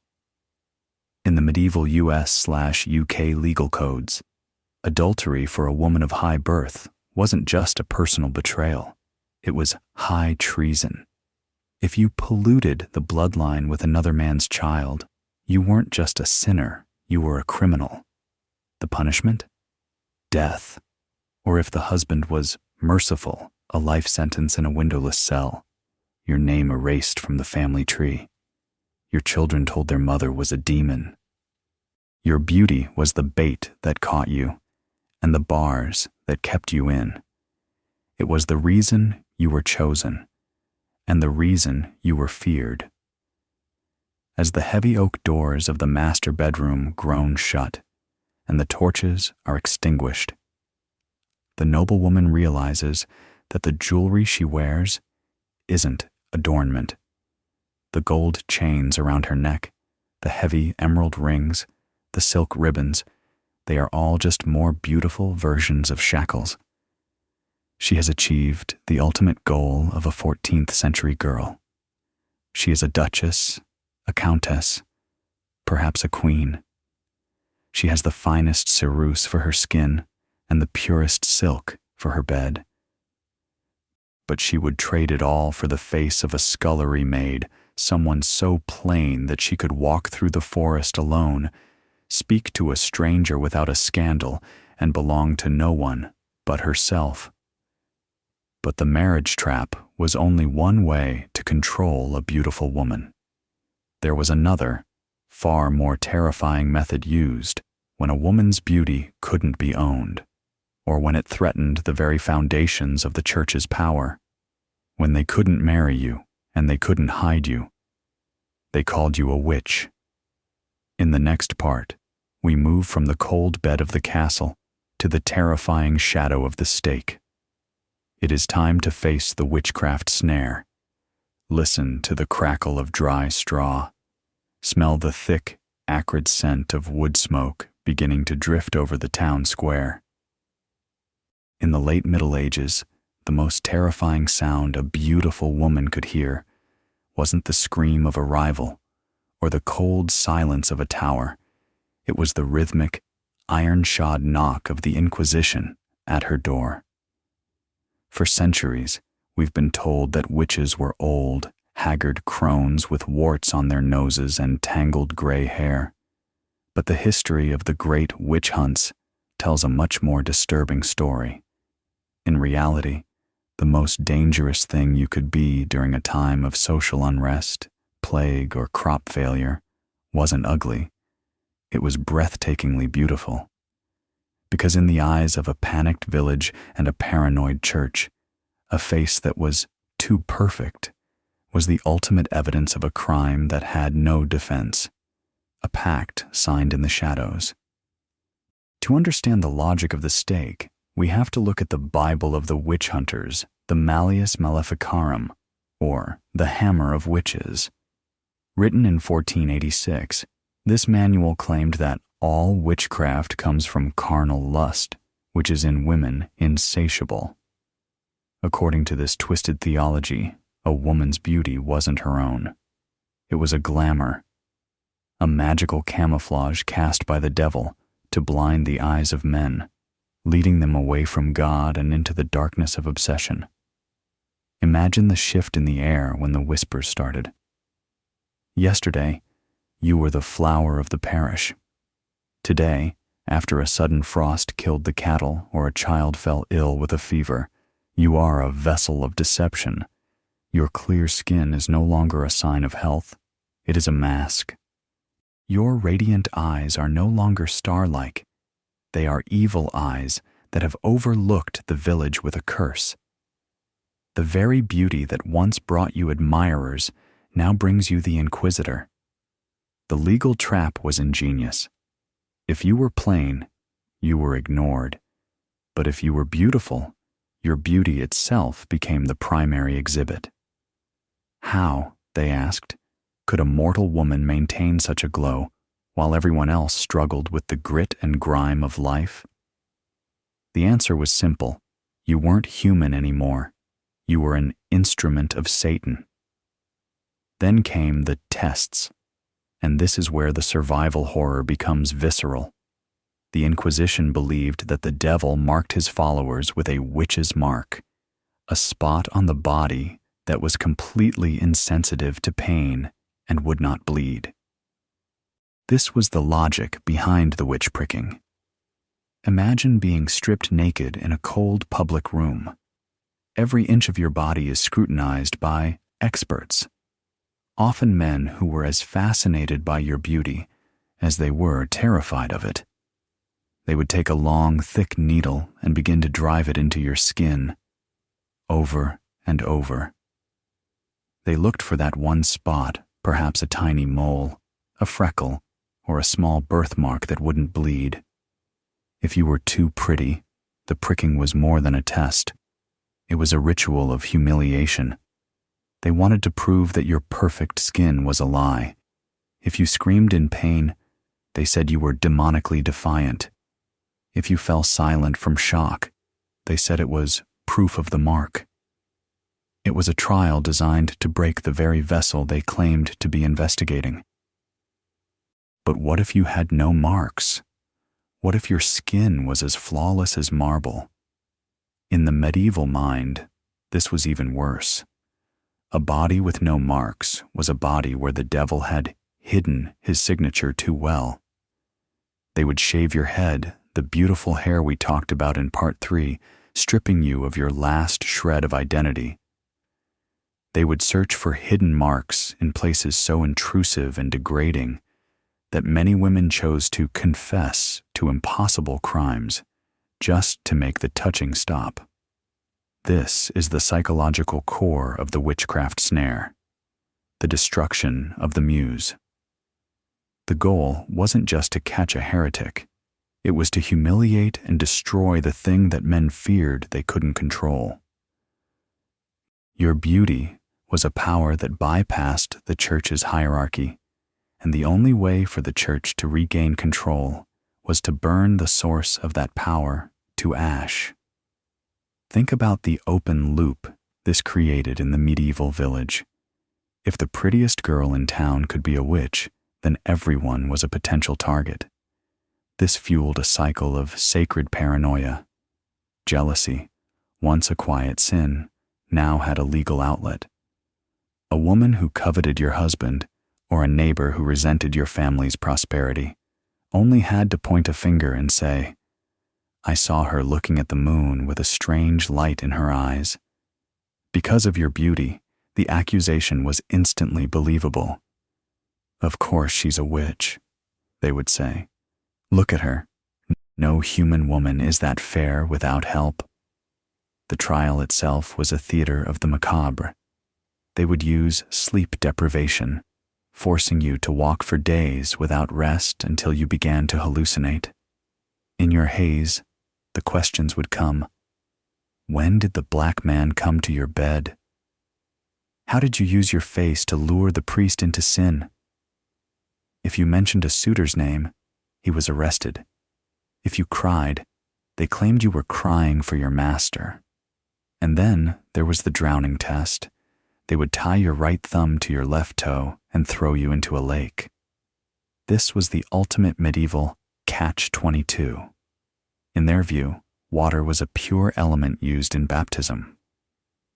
In the medieval US/UK legal codes, adultery for a woman of high birth wasn't just a personal betrayal. It was high treason. If you polluted the bloodline with another man's child, you weren't just a sinner, you were a criminal. The punishment? Death. Or if the husband was merciful, a life sentence in a windowless cell, your name erased from the family tree. Your children told their mother was a demon. Your beauty was the bait that caught you, and the bars that kept you in. It was the reason you were chosen, and the reason you were feared. As the heavy oak doors of the master bedroom groan shut, and the torches are extinguished, the noblewoman realizes that the jewelry she wears isn't adornment. The gold chains around her neck, the heavy emerald rings, the silk ribbons, they are all just more beautiful versions of shackles. She has achieved the ultimate goal of a 14th century girl. She is a duchess, a countess, perhaps a queen. She has the finest ceruse for her skin and the purest silk for her bed. But she would trade it all for the face of a scullery maid, someone so plain that she could walk through the forest alone, speak to a stranger without a scandal, and belong to no one but herself. But the marriage trap was only one way to control a beautiful woman. There was another, far more terrifying method used when a woman's beauty couldn't be owned, or when it threatened the very foundations of the church's power. When they couldn't marry you and they couldn't hide you, they called you a witch. In the next part, we move from the cold bed of the castle to the terrifying shadow of the stake. It is time to face the witchcraft snare. Listen to the crackle of dry straw. Smell the thick, acrid scent of wood smoke beginning to drift over the town square. In the late Middle Ages, the most terrifying sound a beautiful woman could hear wasn't the scream of a rival or the cold silence of a tower. It was the rhythmic, iron-shod knock of the Inquisition at her door. For centuries, we've been told that witches were old, haggard crones with warts on their noses and tangled gray hair. But the history of the great witch hunts tells a much more disturbing story. In reality, the most dangerous thing you could be during a time of social unrest, plague, or crop failure wasn't ugly. It was breathtakingly beautiful. Because in the eyes of a panicked village and a paranoid church, a face that was too perfect was the ultimate evidence of a crime that had no defense, a pact signed in the shadows. To understand the logic of the stake, we have to look at the Bible of the witch hunters, the Malleus Maleficarum, or the Hammer of Witches. Written in 1486, this manual claimed that all witchcraft comes from carnal lust, which is in women insatiable. According to this twisted theology, a woman's beauty wasn't her own. It was a glamour, a magical camouflage cast by the devil to blind the eyes of men, leading them away from God and into the darkness of obsession. Imagine the shift in the air when the whispers started. Yesterday, you were the flower of the parish. Today, after a sudden frost killed the cattle or a child fell ill with a fever, you are a vessel of deception. Your clear skin is no longer a sign of health. It is a mask. Your radiant eyes are no longer star-like. They are evil eyes that have overlooked the village with a curse. The very beauty that once brought you admirers now brings you the inquisitor. The legal trap was ingenious. If you were plain, you were ignored. But if you were beautiful, your beauty itself became the primary exhibit. How, they asked, could a mortal woman maintain such a glow while everyone else struggled with the grit and grime of life? The answer was simple. You weren't human anymore. You were an instrument of Satan. Then came the tests, and this is where the survival horror becomes visceral. The Inquisition believed that the devil marked his followers with a witch's mark, a spot on the body that was completely insensitive to pain and would not bleed. This was the logic behind the witch pricking. Imagine being stripped naked in a cold public room. Every inch of your body is scrutinized by experts, often men who were as fascinated by your beauty as they were terrified of it. They would take a long, thick needle and begin to drive it into your skin, over and over. They looked for that one spot, perhaps a tiny mole, a freckle, or a small birthmark that wouldn't bleed. If you were too pretty, the pricking was more than a test. It was a ritual of humiliation. They wanted to prove that your perfect skin was a lie. If you screamed in pain, they said you were demonically defiant. If you fell silent from shock, they said it was proof of the mark. It was a trial designed to break the very vessel they claimed to be investigating. But what if you had no marks? What if your skin was as flawless as marble? In the medieval mind, this was even worse. A body with no marks was a body where the devil had hidden his signature too well. They would shave your head, the beautiful hair we talked about in Part 3, stripping you of your last shred of identity. They would search for hidden marks in places so intrusive and degrading that many women chose to confess to impossible crimes just to make the touching stop. This is the psychological core of the witchcraft snare, the destruction of the muse. The goal wasn't just to catch a heretic. It was to humiliate and destroy the thing that men feared they couldn't control. Your beauty was a power that bypassed the church's hierarchy, and the only way for the church to regain control was to burn the source of that power to ash. Think about the open loop this created in the medieval village. If the prettiest girl in town could be a witch, then everyone was a potential target. This fueled a cycle of sacred paranoia. Jealousy, once a quiet sin, now had a legal outlet. A woman who coveted your husband, or a neighbor who resented your family's prosperity, only had to point a finger and say, "I saw her looking at the moon with a strange light in her eyes." Because of your beauty, the accusation was instantly believable. "Of course she's a witch," they would say. "Look at her. No human woman is that fair without help." The trial itself was a theater of the macabre. They would use sleep deprivation, forcing you to walk for days without rest until you began to hallucinate. In your haze, the questions would come. When did the black man come to your bed? How did you use your face to lure the priest into sin? If you mentioned a suitor's name, he was arrested. If you cried, they claimed you were crying for your master. And then there was the drowning test. They would tie your right thumb to your left toe and throw you into a lake. This was the ultimate medieval catch-22. In their view, water was a pure element used in baptism.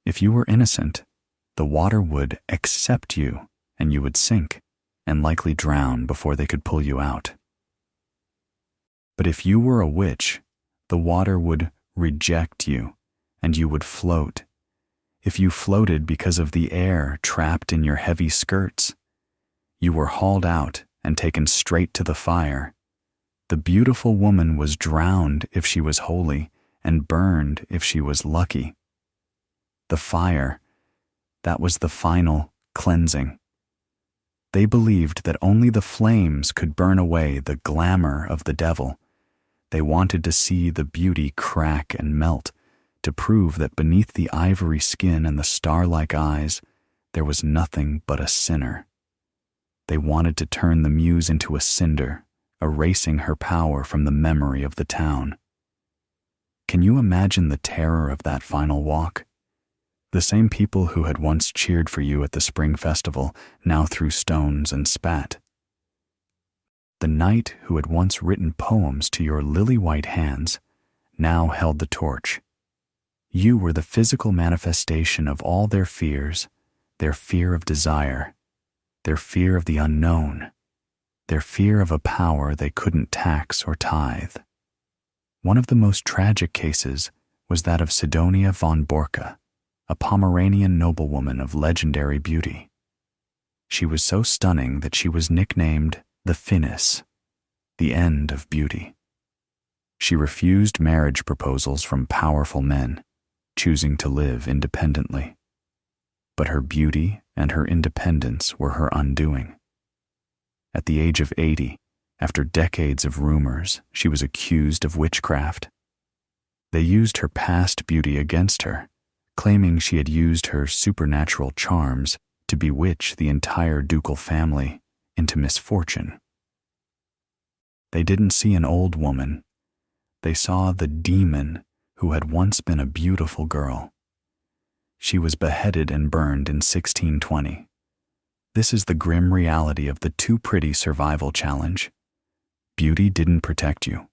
If you were innocent, the water would accept you and you would sink and likely drown before they could pull you out. But if you were a witch, the water would reject you and you would float. If you floated because of the air trapped in your heavy skirts, you were hauled out and taken straight to the fire. The beautiful woman was drowned if she was holy and burned if she was lucky. The fire, that was the final cleansing. They believed that only the flames could burn away the glamour of the devil. They wanted to see the beauty crack and melt, to prove that beneath the ivory skin and the star-like eyes, there was nothing but a sinner. They wanted to turn the muse into a cinder, erasing her power from the memory of the town. Can you imagine the terror of that final walk? The same people who had once cheered for you at the spring festival now threw stones and spat. The knight who had once written poems to your lily-white hands now held the torch. You were the physical manifestation of all their fears, their fear of desire, their fear of the unknown, their fear of a power they couldn't tax or tithe. One of the most tragic cases was that of Sidonia von Borka, a Pomeranian noblewoman of legendary beauty. She was so stunning that she was nicknamed the Finis, the end of beauty. She refused marriage proposals from powerful men, choosing to live independently. But her beauty and her independence were her undoing. At the age of 80, after decades of rumors, she was accused of witchcraft. They used her past beauty against her, claiming she had used her supernatural charms to bewitch the entire ducal family into misfortune. They didn't see an old woman. They saw the demon who had once been a beautiful girl. She was beheaded and burned in 1620. This is the grim reality of the Too Pretty survival challenge. Beauty didn't protect you.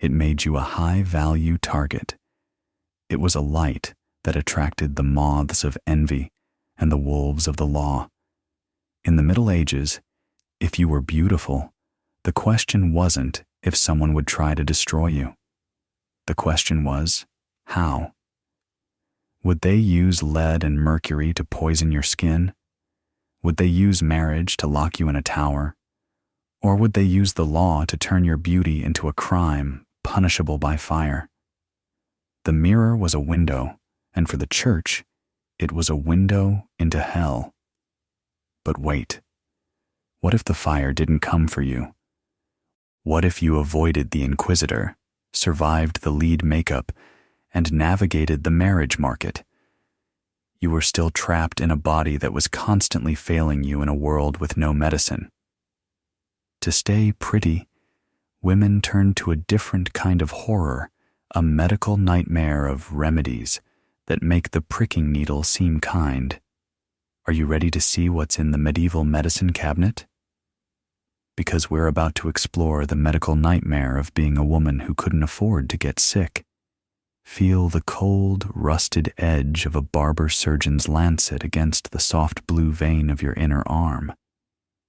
It made you a high-value target. It was a light that attracted the moths of envy and the wolves of the law. In the Middle Ages, if you were beautiful, the question wasn't if someone would try to destroy you. The question was, how? Would they use lead and mercury to poison your skin? Would they use marriage to lock you in a tower? Or would they use the law to turn your beauty into a crime punishable by fire? The mirror was a window, and for the church, it was a window into hell. But wait, what if the fire didn't come for you? What if you avoided the Inquisitor, survived the lead makeup, and navigated the marriage market? You were still trapped in a body that was constantly failing you in a world with no medicine. To stay pretty, women turned to a different kind of horror, a medical nightmare of remedies that make the pricking needle seem kind. Are you ready to see what's in the medieval medicine cabinet? Because we're about to explore the medical nightmare of being a woman who couldn't afford to get sick. Feel the cold, rusted edge of a barber surgeon's lancet against the soft blue vein of your inner arm.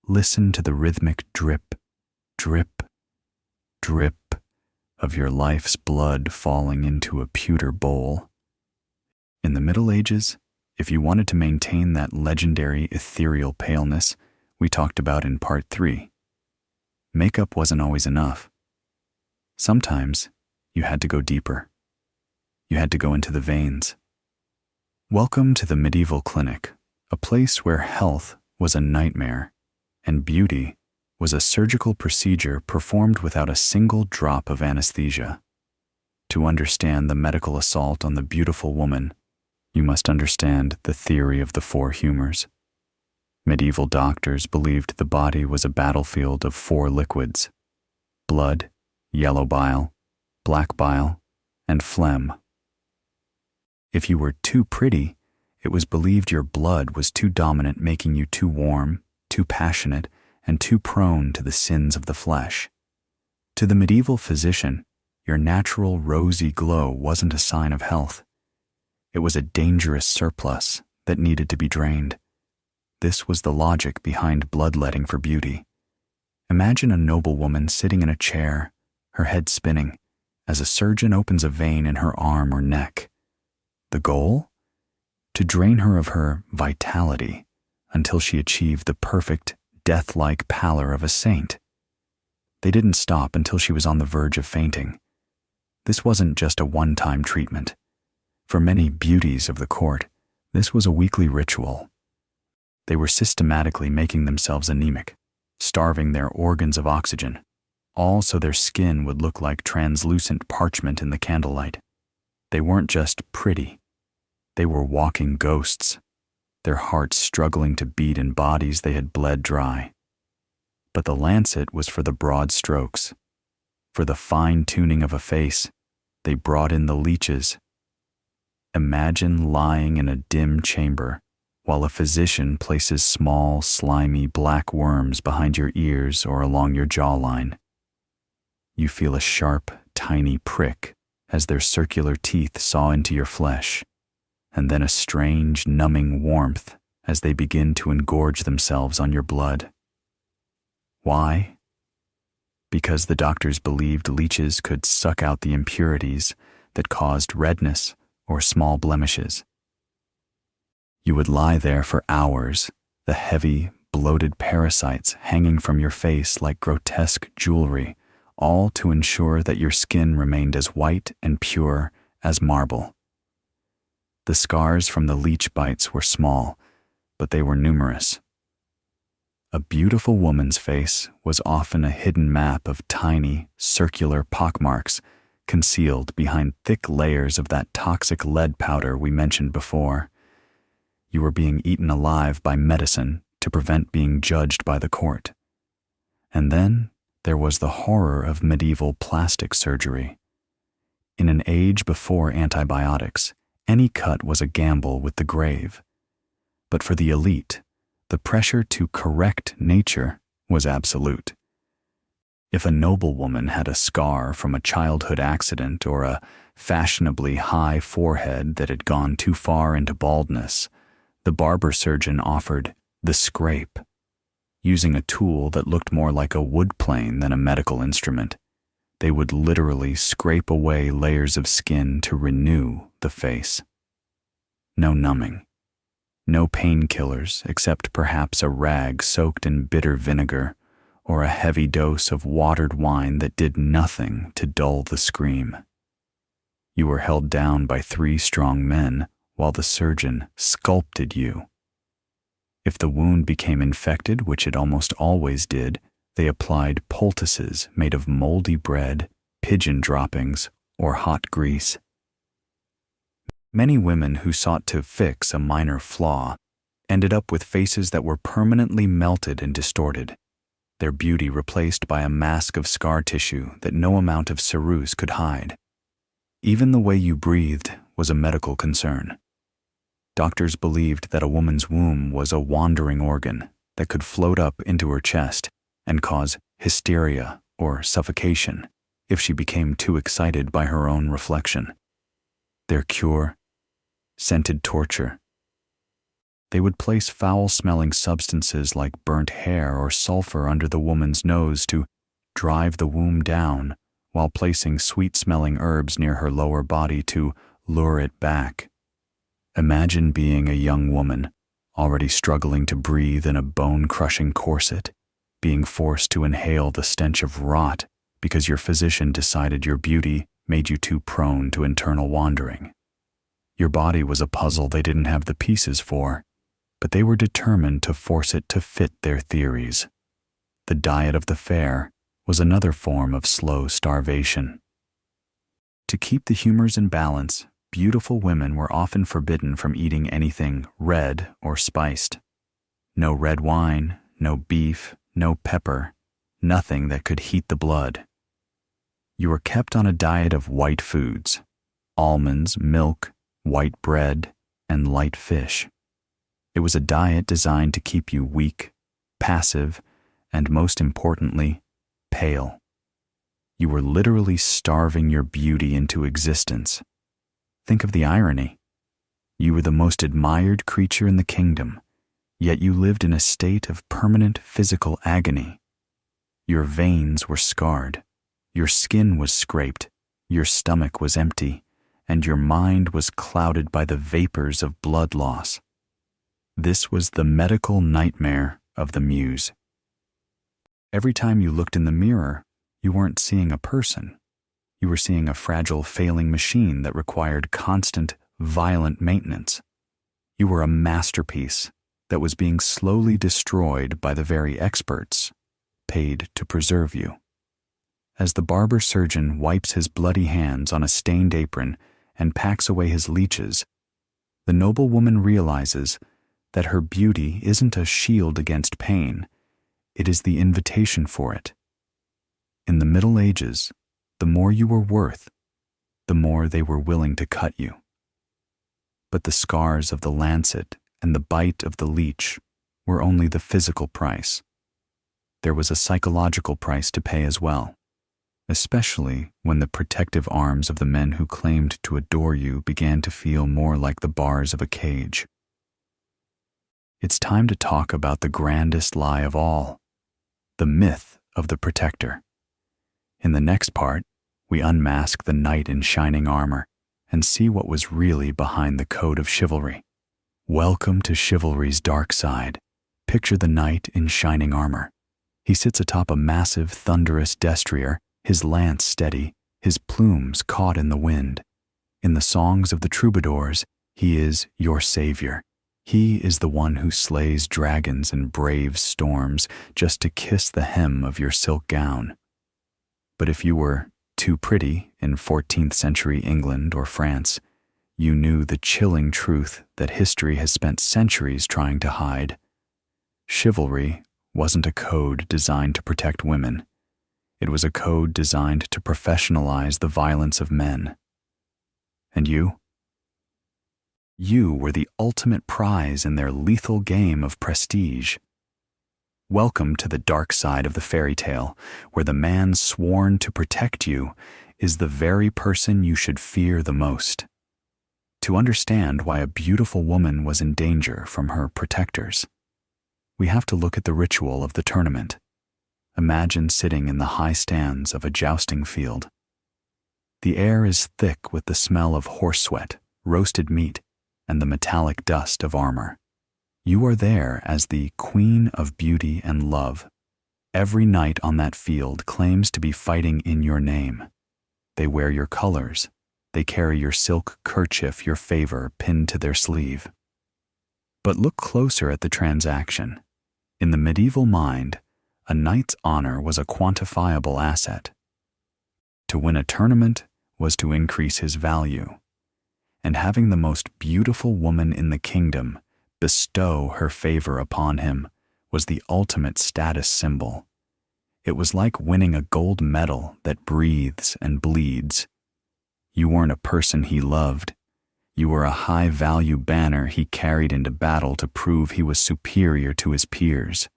Listen to the rhythmic drip, drip, drip of your life's blood falling into a pewter bowl. In the Middle Ages, if you wanted to maintain that legendary ethereal paleness we talked about in Part 3, makeup wasn't always enough. Sometimes you had to go deeper. You had to go into the veins. Welcome to the medieval clinic, a place where health was a nightmare and beauty was a surgical procedure performed without a single drop of anesthesia. To understand the medical assault on the beautiful woman, you must understand the theory of the four humors. Medieval doctors believed the body was a battlefield of four liquids: blood, yellow bile, black bile, and phlegm. If you were too pretty, it was believed your blood was too dominant, making you too warm, too passionate, and too prone to the sins of the flesh. To the medieval physician, your natural rosy glow wasn't a sign of health. It was a dangerous surplus that needed to be drained. This was the logic behind bloodletting for beauty. Imagine a noblewoman sitting in a chair, her head spinning, as a surgeon opens a vein in her arm or neck. The goal? To drain her of her vitality until she achieved the perfect, death-like pallor of a saint. They didn't stop until she was on the verge of fainting. This wasn't just a one-time treatment. For many beauties of the court, this was a weekly ritual. They were systematically making themselves anemic, starving their organs of oxygen, all so their skin would look like translucent parchment in the candlelight. They weren't just pretty. They were walking ghosts, their hearts struggling to beat in bodies they had bled dry. But the lancet was for the broad strokes. For the fine-tuning of a face, they brought in the leeches. Imagine lying in a dim chamber while a physician places small, slimy black worms behind your ears or along your jawline. You feel a sharp, tiny prick as their circular teeth saw into your flesh, and then a strange, numbing warmth as they begin to engorge themselves on your blood. Why? Because the doctors believed leeches could suck out the impurities that caused redness or small blemishes. You would lie there for hours, the heavy, bloated parasites hanging from your face like grotesque jewelry, all to ensure that your skin remained as white and pure as marble. The scars from the leech bites were small, but they were numerous. A beautiful woman's face was often a hidden map of tiny, circular pockmarks concealed behind thick layers of that toxic lead powder we mentioned before. You were being eaten alive by medicine to prevent being judged by the court. And then there was the horror of medieval plastic surgery. In an age before antibiotics, any cut was a gamble with the grave. But for the elite, the pressure to correct nature was absolute. If a noblewoman had a scar from a childhood accident or a fashionably high forehead that had gone too far into baldness, the barber surgeon offered the scrape. Using a tool that looked more like a wood plane than a medical instrument, they would literally scrape away layers of skin to renew the face. No numbing. No painkillers except perhaps a rag soaked in bitter vinegar or a heavy dose of watered wine that did nothing to dull the scream. You were held down by 3 strong men while the surgeon sculpted you. If the wound became infected, which it almost always did, they applied poultices made of moldy bread, pigeon droppings, or hot grease. Many women who sought to fix a minor flaw ended up with faces that were permanently melted and distorted, their beauty replaced by a mask of scar tissue that no amount of ceruse could hide. Even the way you breathed was a medical concern. Doctors believed that a woman's womb was a wandering organ that could float up into her chest and cause hysteria or suffocation if she became too excited by her own reflection. Their cure? Scented torture. They would place foul-smelling substances like burnt hair or sulfur under the woman's nose to drive the womb down, while placing sweet-smelling herbs near her lower body to lure it back. Imagine being a young woman, already struggling to breathe in a bone-crushing corset, being forced to inhale the stench of rot because your physician decided your beauty made you too prone to internal wandering. Your body was a puzzle they didn't have the pieces for, but they were determined to force it to fit their theories. The diet of the fair was another form of slow starvation. To keep the humors in balance, beautiful women were often forbidden from eating anything red or spiced. No red wine, no beef, no pepper, nothing that could heat the blood. You were kept on a diet of white foods, almonds, milk, white bread, and light fish. It was a diet designed to keep you weak, passive, and most importantly, pale. You were literally starving your beauty into existence. Think of the irony. You were the most admired creature in the kingdom, yet you lived in a state of permanent physical agony. Your veins were scarred, your skin was scraped, your stomach was empty, and your mind was clouded by the vapors of blood loss. This was the medical nightmare of the muse. Every time you looked in the mirror, you weren't seeing a person. You were seeing a fragile, failing machine that required constant, violent maintenance. You were a masterpiece that was being slowly destroyed by the very experts paid to preserve you. As the barber surgeon wipes his bloody hands on a stained apron and packs away his leeches, the noble woman realizes that her beauty isn't a shield against pain, it is the invitation for it. In the Middle Ages, the more you were worth, the more they were willing to cut you. But the scars of the lancet and the bite of the leech were only the physical price. There was a psychological price to pay as well, especially when the protective arms of the men who claimed to adore you began to feel more like the bars of a cage. It's time to talk about the grandest lie of all, the myth of the protector. In the next part, we unmask the knight in shining armor and see what was really behind the code of chivalry. Welcome to chivalry's dark side. Picture the knight in shining armor. He sits atop a massive, thunderous destrier his lance steady, his plumes caught in the wind. In the songs of the troubadours, he is your savior. He is the one who slays dragons and braves storms just to kiss the hem of your silk gown. But if you were too pretty in 14th century England or France, you knew the chilling truth that history has spent centuries trying to hide. Chivalry wasn't a code designed to protect women. It was a code designed to professionalize the violence of men. And you? You were the ultimate prize in their lethal game of prestige. Welcome to the dark side of the fairy tale, where the man sworn to protect you is the very person you should fear the most. To understand why a beautiful woman was in danger from her protectors, we have to look at the ritual of the tournament. Imagine sitting in the high stands of a jousting field. The air is thick with the smell of horse sweat, roasted meat, and the metallic dust of armor. You are there as the queen of beauty and love. Every knight on that field claims to be fighting in your name. They wear your colors. They carry your silk kerchief, your favor, pinned to their sleeve. But look closer at the transaction. In the medieval mind, a knight's honor was a quantifiable asset. To win a tournament was to increase his value. And having the most beautiful woman in the kingdom bestow her favor upon him was the ultimate status symbol. It was like winning a gold medal that breathes and bleeds. You weren't a person he loved. You were a high-value banner he carried into battle to prove he was superior to his peers.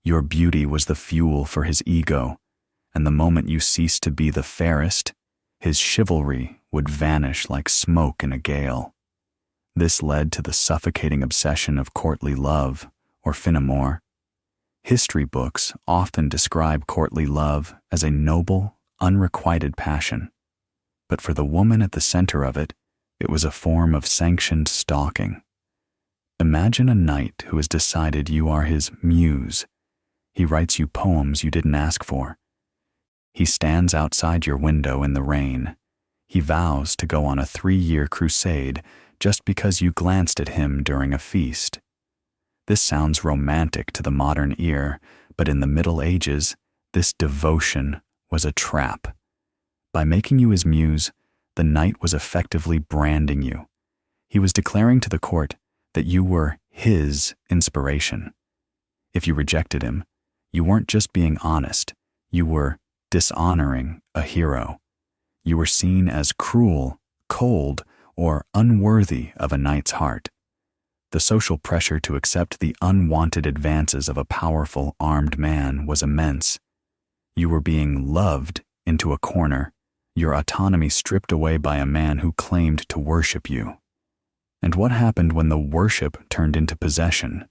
Your beauty was the fuel for his ego, and the moment you ceased to be the fairest, his chivalry would vanish like smoke in a gale. This led to the suffocating obsession of courtly love, or fin amour. History books often describe courtly love as a noble, unrequited passion. But for the woman at the center of it, it was a form of sanctioned stalking. Imagine a knight who has decided you are his muse. He writes you poems you didn't ask for. He stands outside your window in the rain. He vows to go on a 3-year crusade just because you glanced at him during a feast. This sounds romantic to the modern ear, but in the Middle Ages, this devotion was a trap. By making you his muse, the knight was effectively branding you. He was declaring to the court that you were his inspiration. If you rejected him, you weren't just being honest, you were dishonoring a hero. You were seen as cruel, cold, or unworthy of a knight's heart. The social pressure to accept the unwanted advances of a powerful, armed man was immense. You were being loved into a corner, your autonomy stripped away by a man who claimed to worship you. And what happened when the worship turned into possession?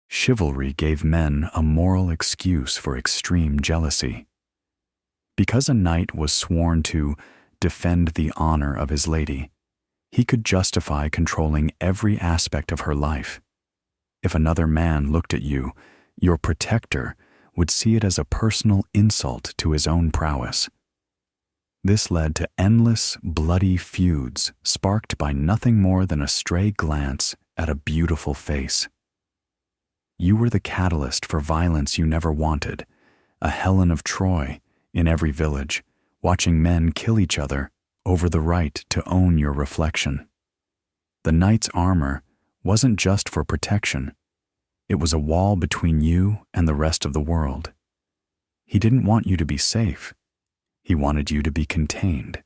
Chivalry gave men a moral excuse for extreme jealousy. Because a knight was sworn to defend the honor of his lady, he could justify controlling every aspect of her life. If another man looked at you, your protector would see it as a personal insult to his own prowess. This led to endless, bloody feuds sparked by nothing more than a stray glance at a beautiful face. You were the catalyst for violence you never wanted, a Helen of Troy in every village, watching men kill each other over the right to own your reflection. The knight's armor wasn't just for protection. It was a wall between you and the rest of the world. He didn't want you to be safe. He wanted you to be contained.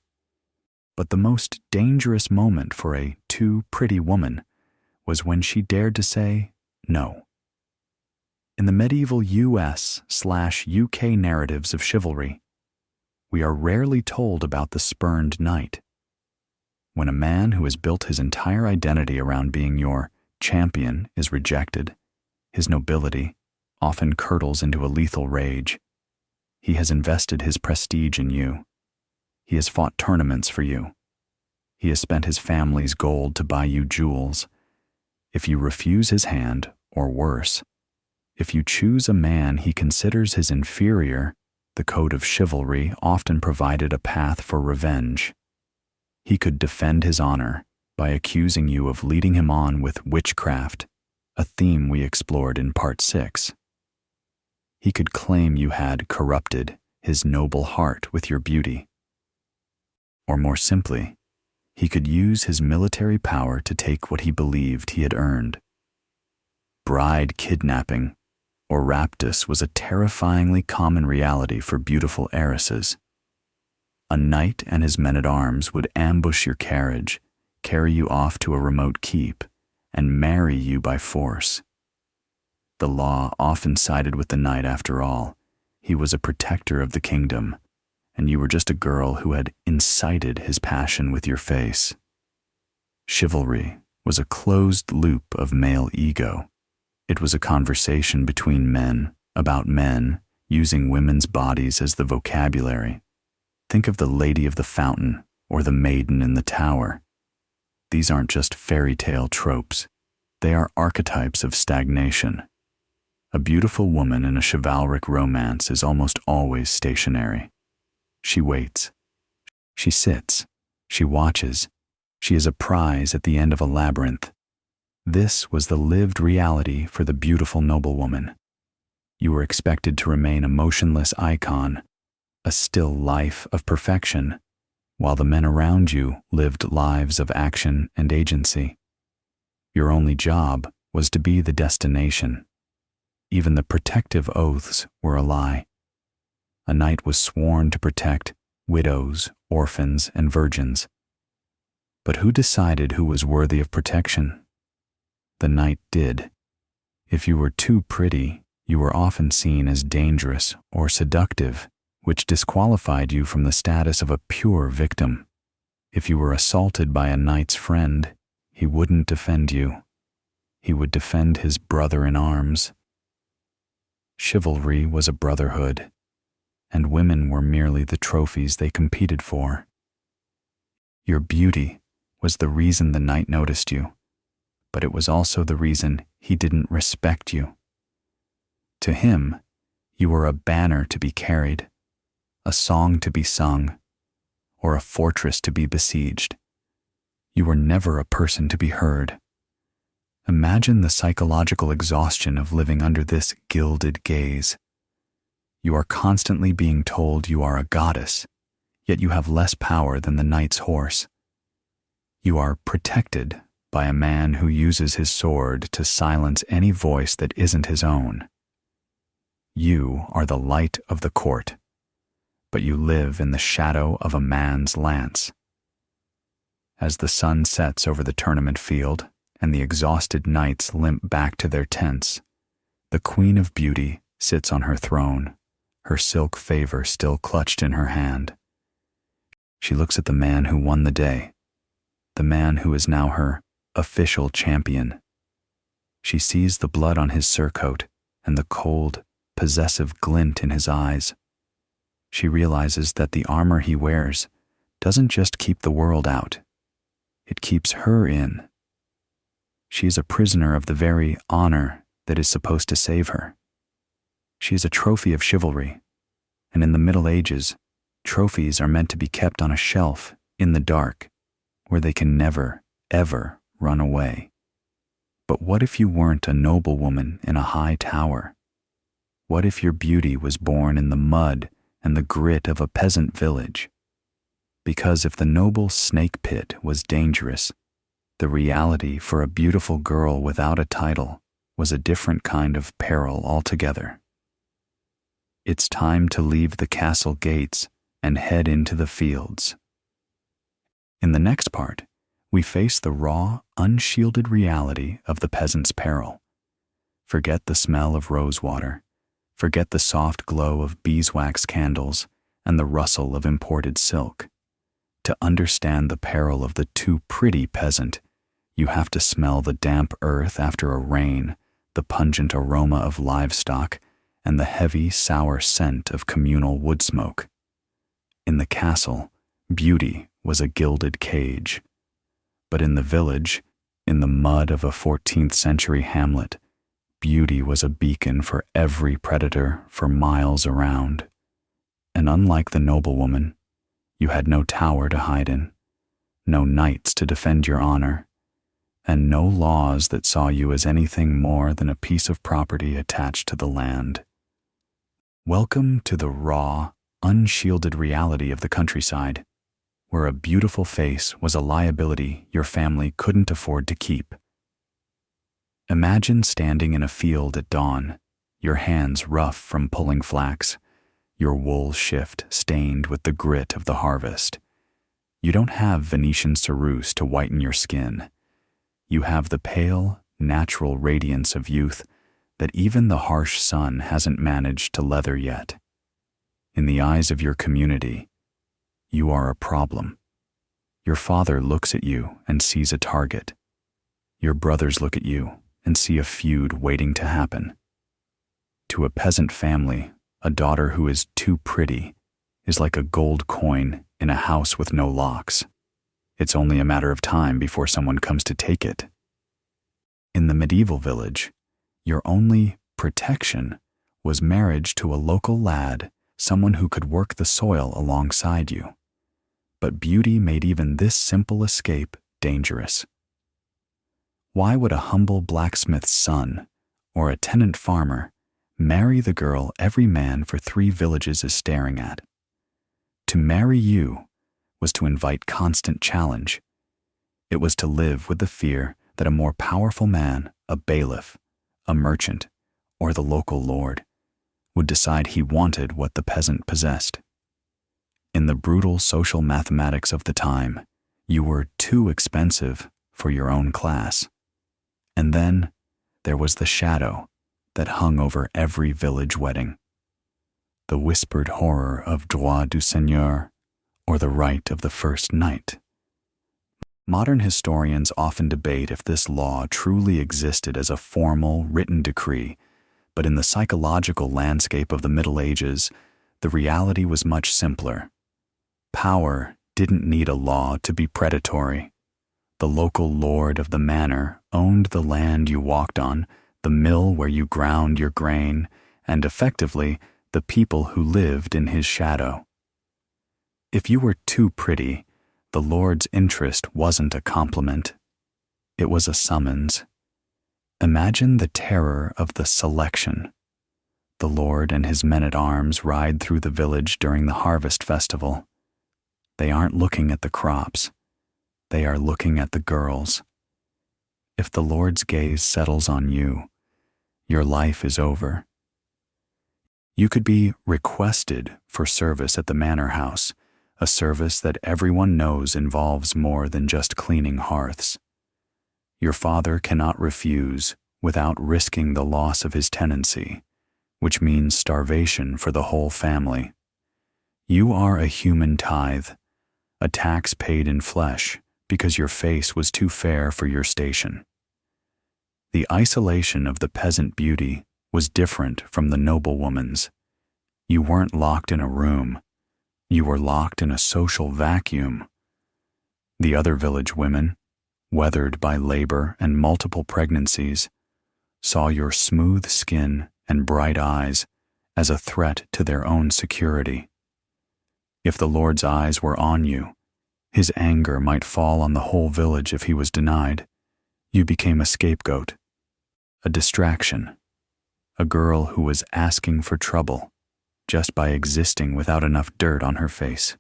But the most dangerous moment for a too pretty woman was when she dared to say no. In the medieval US/UK narratives of chivalry, we are rarely told about the spurned knight. When a man who has built his entire identity around being your champion is rejected, his nobility often curdles into a lethal rage. He has invested his prestige in you. He has fought tournaments for you. He has spent his family's gold to buy you jewels. If you refuse his hand, or worse, if you choose a man he considers his inferior, The code of chivalry often provided a path for revenge. He could defend his honor by accusing you of leading him on with witchcraft, a theme we explored in Part 6. He could claim you had corrupted his noble heart with your beauty. Or more simply, he could use his military power to take what he believed he had earned. Bride kidnapping or raptus was a terrifyingly common reality for beautiful heiresses. A knight and his men-at-arms would ambush your carriage, carry you off to a remote keep, and marry you by force. The law often sided with the knight after all. He was a protector of the kingdom, and you were just a girl who had incited his passion with your face. Chivalry was a closed loop of male ego. It was a conversation between men about men, using women's bodies as the vocabulary. Think of the Lady of the Fountain or the Maiden in the Tower. These aren't just fairy tale tropes. They are archetypes of stagnation. A beautiful woman in a chivalric romance is almost always stationary. She waits. She sits. She watches. She is a prize at the end of a labyrinth. This was the lived reality for the beautiful noblewoman. You were expected to remain a motionless icon, a still life of perfection, while the men around you lived lives of action and agency. Your only job was to be the destination. Even the protective oaths were a lie. A knight was sworn to protect widows, orphans, and virgins. But who decided who was worthy of protection? The knight did. If you were too pretty, you were often seen as dangerous or seductive, which disqualified you from the status of a pure victim. If you were assaulted by a knight's friend, he wouldn't defend you. He would defend his brother-in-arms. Chivalry was a brotherhood, and women were merely the trophies they competed for. Your beauty was the reason the knight noticed you, but it was also the reason he didn't respect you. To him, you were a banner to be carried, a song to be sung, or a fortress to be besieged. You were never a person to be heard. Imagine the psychological exhaustion of living under this gilded gaze. You are constantly being told you are a goddess, yet you have less power than the knight's horse. You are protected by a man who uses his sword to silence any voice that isn't his own. You are the light of the court, but you live in the shadow of a man's lance. As the sun sets over the tournament field and the exhausted knights limp back to their tents, the Queen of Beauty sits on her throne, her silk favor still clutched in her hand. She looks at the man who won the day, the man who is now her official champion. She sees the blood on his surcoat and the cold, possessive glint in his eyes. She realizes that the armor he wears doesn't just keep the world out, it keeps her in. She is a prisoner of the very honor that is supposed to save her. She is a trophy of chivalry, and in the Middle Ages, trophies are meant to be kept on a shelf in the dark, where they can never, ever run away. But what if you weren't a noblewoman in a high tower? What if your beauty was born in the mud and the grit of a peasant village? Because if the noble snake pit was dangerous, the reality for a beautiful girl without a title was a different kind of peril altogether. It's time to leave the castle gates and head into the fields. In the next part, we face the raw, unshielded reality of the peasant's peril. Forget the smell of rosewater. Forget the soft glow of beeswax candles and the rustle of imported silk. To understand the peril of the too pretty peasant, you have to smell the damp earth after a rain, the pungent aroma of livestock, and the heavy, sour scent of communal wood smoke. In the castle, beauty was a gilded cage. But in the village, in the mud of a 14th century hamlet, beauty was a beacon for every predator for miles around. And unlike the noblewoman, you had no tower to hide in, no knights to defend your honor, and no laws that saw you as anything more than a piece of property attached to the land. Welcome to the raw, unshielded reality of the countryside, where a beautiful face was a liability your family couldn't afford to keep. Imagine standing in a field at dawn, your hands rough from pulling flax, your wool shift stained with the grit of the harvest. You don't have Venetian ceruse to whiten your skin. You have the pale, natural radiance of youth that even the harsh sun hasn't managed to leather yet. In the eyes of your community, you are a problem. Your father looks at you and sees a target. Your brothers look at you and see a feud waiting to happen. To a peasant family, a daughter who is too pretty is like a gold coin in a house with no locks. It's only a matter of time before someone comes to take it. In the medieval village, your only protection was marriage to a local lad, someone who could work the soil alongside you. But beauty made even this simple escape dangerous. Why would a humble blacksmith's son or a tenant farmer marry the girl every man for 3 villages is staring at? To marry you was to invite constant challenge. It was to live with the fear that a more powerful man, a bailiff, a merchant, or the local lord, would decide he wanted what the peasant possessed. In the brutal social mathematics of the time, you were too expensive for your own class. And then there was the shadow that hung over every village wedding. The whispered horror of droit du seigneur, or the right of the first night. Modern historians often debate if this law truly existed as a formal, written decree, but in the psychological landscape of the Middle Ages, the reality was much simpler. Power didn't need a law to be predatory. The local lord of the manor owned the land you walked on, the mill where you ground your grain, and effectively, the people who lived in his shadow. If you were too pretty, the lord's interest wasn't a compliment. It was a summons. Imagine the terror of the selection. The lord and his men-at-arms ride through the village during the harvest festival. They aren't looking at the crops. They are looking at the girls. If the Lord's gaze settles on you, your life is over. You could be requested for service at the manor house, a service that everyone knows involves more than just cleaning hearths. Your father cannot refuse without risking the loss of his tenancy, which means starvation for the whole family. You are a human tithe, a tax paid in flesh, because your face was too fair for your station. The isolation of the peasant beauty was different from the noblewoman's. You weren't locked in a room. You were locked in a social vacuum. The other village women, weathered by labor and multiple pregnancies, saw your smooth skin and bright eyes as a threat to their own security. If the Lord's eyes were on you, his anger might fall on the whole village if he was denied. You became a scapegoat, a distraction, a girl who was asking for trouble just by existing without enough dirt on her face.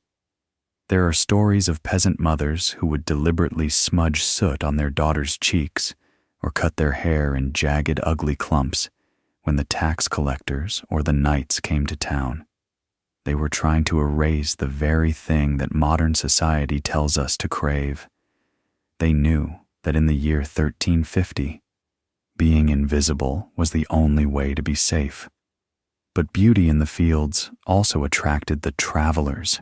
There are stories of peasant mothers who would deliberately smudge soot on their daughters' cheeks or cut their hair in jagged, ugly clumps when the tax collectors or the knights came to town. They were trying to erase the very thing that modern society tells us to crave. They knew that in the year 1350, being invisible was the only way to be safe. But beauty in the fields also attracted the travelers.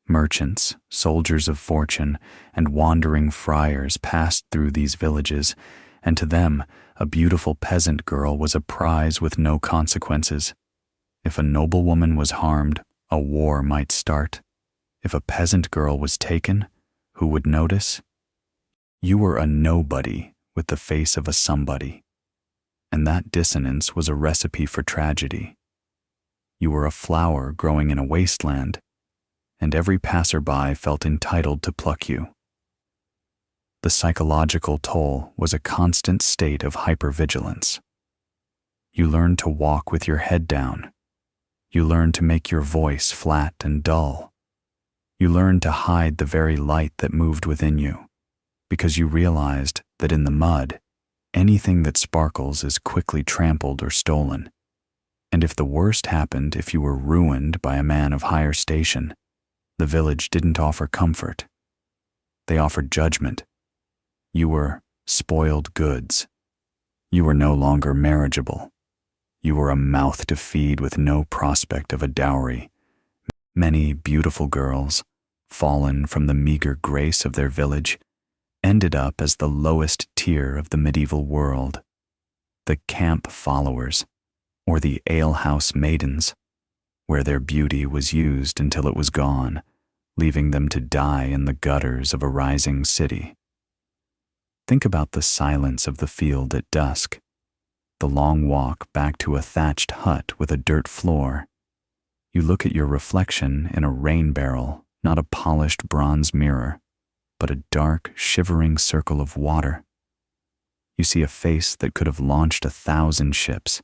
Merchants, soldiers of fortune, and wandering friars passed through these villages, and to them, a beautiful peasant girl was a prize with no consequences. If a noblewoman was harmed, a war might start. If a peasant girl was taken, who would notice? You were a nobody with the face of a somebody, and that dissonance was a recipe for tragedy. You were a flower growing in a wasteland, and every passerby felt entitled to pluck you. The psychological toll was a constant state of hypervigilance. You learned to walk with your head down. You learned to make your voice flat and dull. You learned to hide the very light that moved within you, because you realized that in the mud, anything that sparkles is quickly trampled or stolen. And if the worst happened, if you were ruined by a man of higher station, the village didn't offer comfort. They offered judgment. You were spoiled goods. You were no longer marriageable. You were a mouth to feed with no prospect of a dowry. Many beautiful girls, fallen from the meager grace of their village, ended up as the lowest tier of the medieval world, the camp followers, or the alehouse maidens, where their beauty was used until it was gone, leaving them to die in the gutters of a rising city. Think about the silence of the field at dusk, the long walk back to a thatched hut with a dirt floor. You look at your reflection in a rain barrel, not a polished bronze mirror, but a dark, shivering circle of water. You see a face that could have launched 1,000 ships,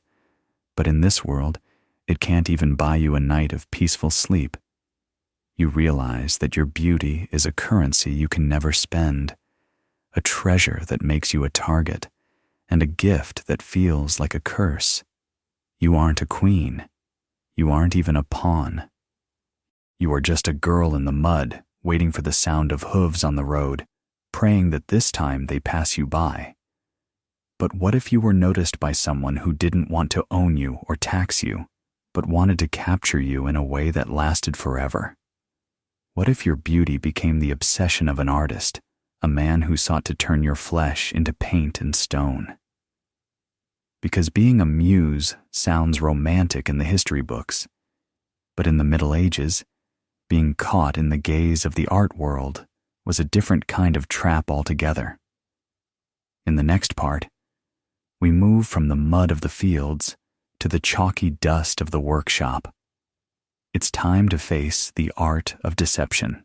but in this world, it can't even buy you a night of peaceful sleep. You realize that your beauty is a currency you can never spend, a treasure that makes you a target, and a gift that feels like a curse. You aren't a queen. You aren't even a pawn. You are just a girl in the mud, waiting for the sound of hooves on the road, praying that this time they pass you by. But what if you were noticed by someone who didn't want to own you or tax you, but wanted to capture you in a way that lasted forever? What if your beauty became the obsession of an artist, a man who sought to turn your flesh into paint and stone? Because being a muse sounds romantic in the history books, but in the Middle Ages, being caught in the gaze of the art world was a different kind of trap altogether. In the next part, we move from the mud of the fields to the chalky dust of the workshop. It's time to face the art of deception.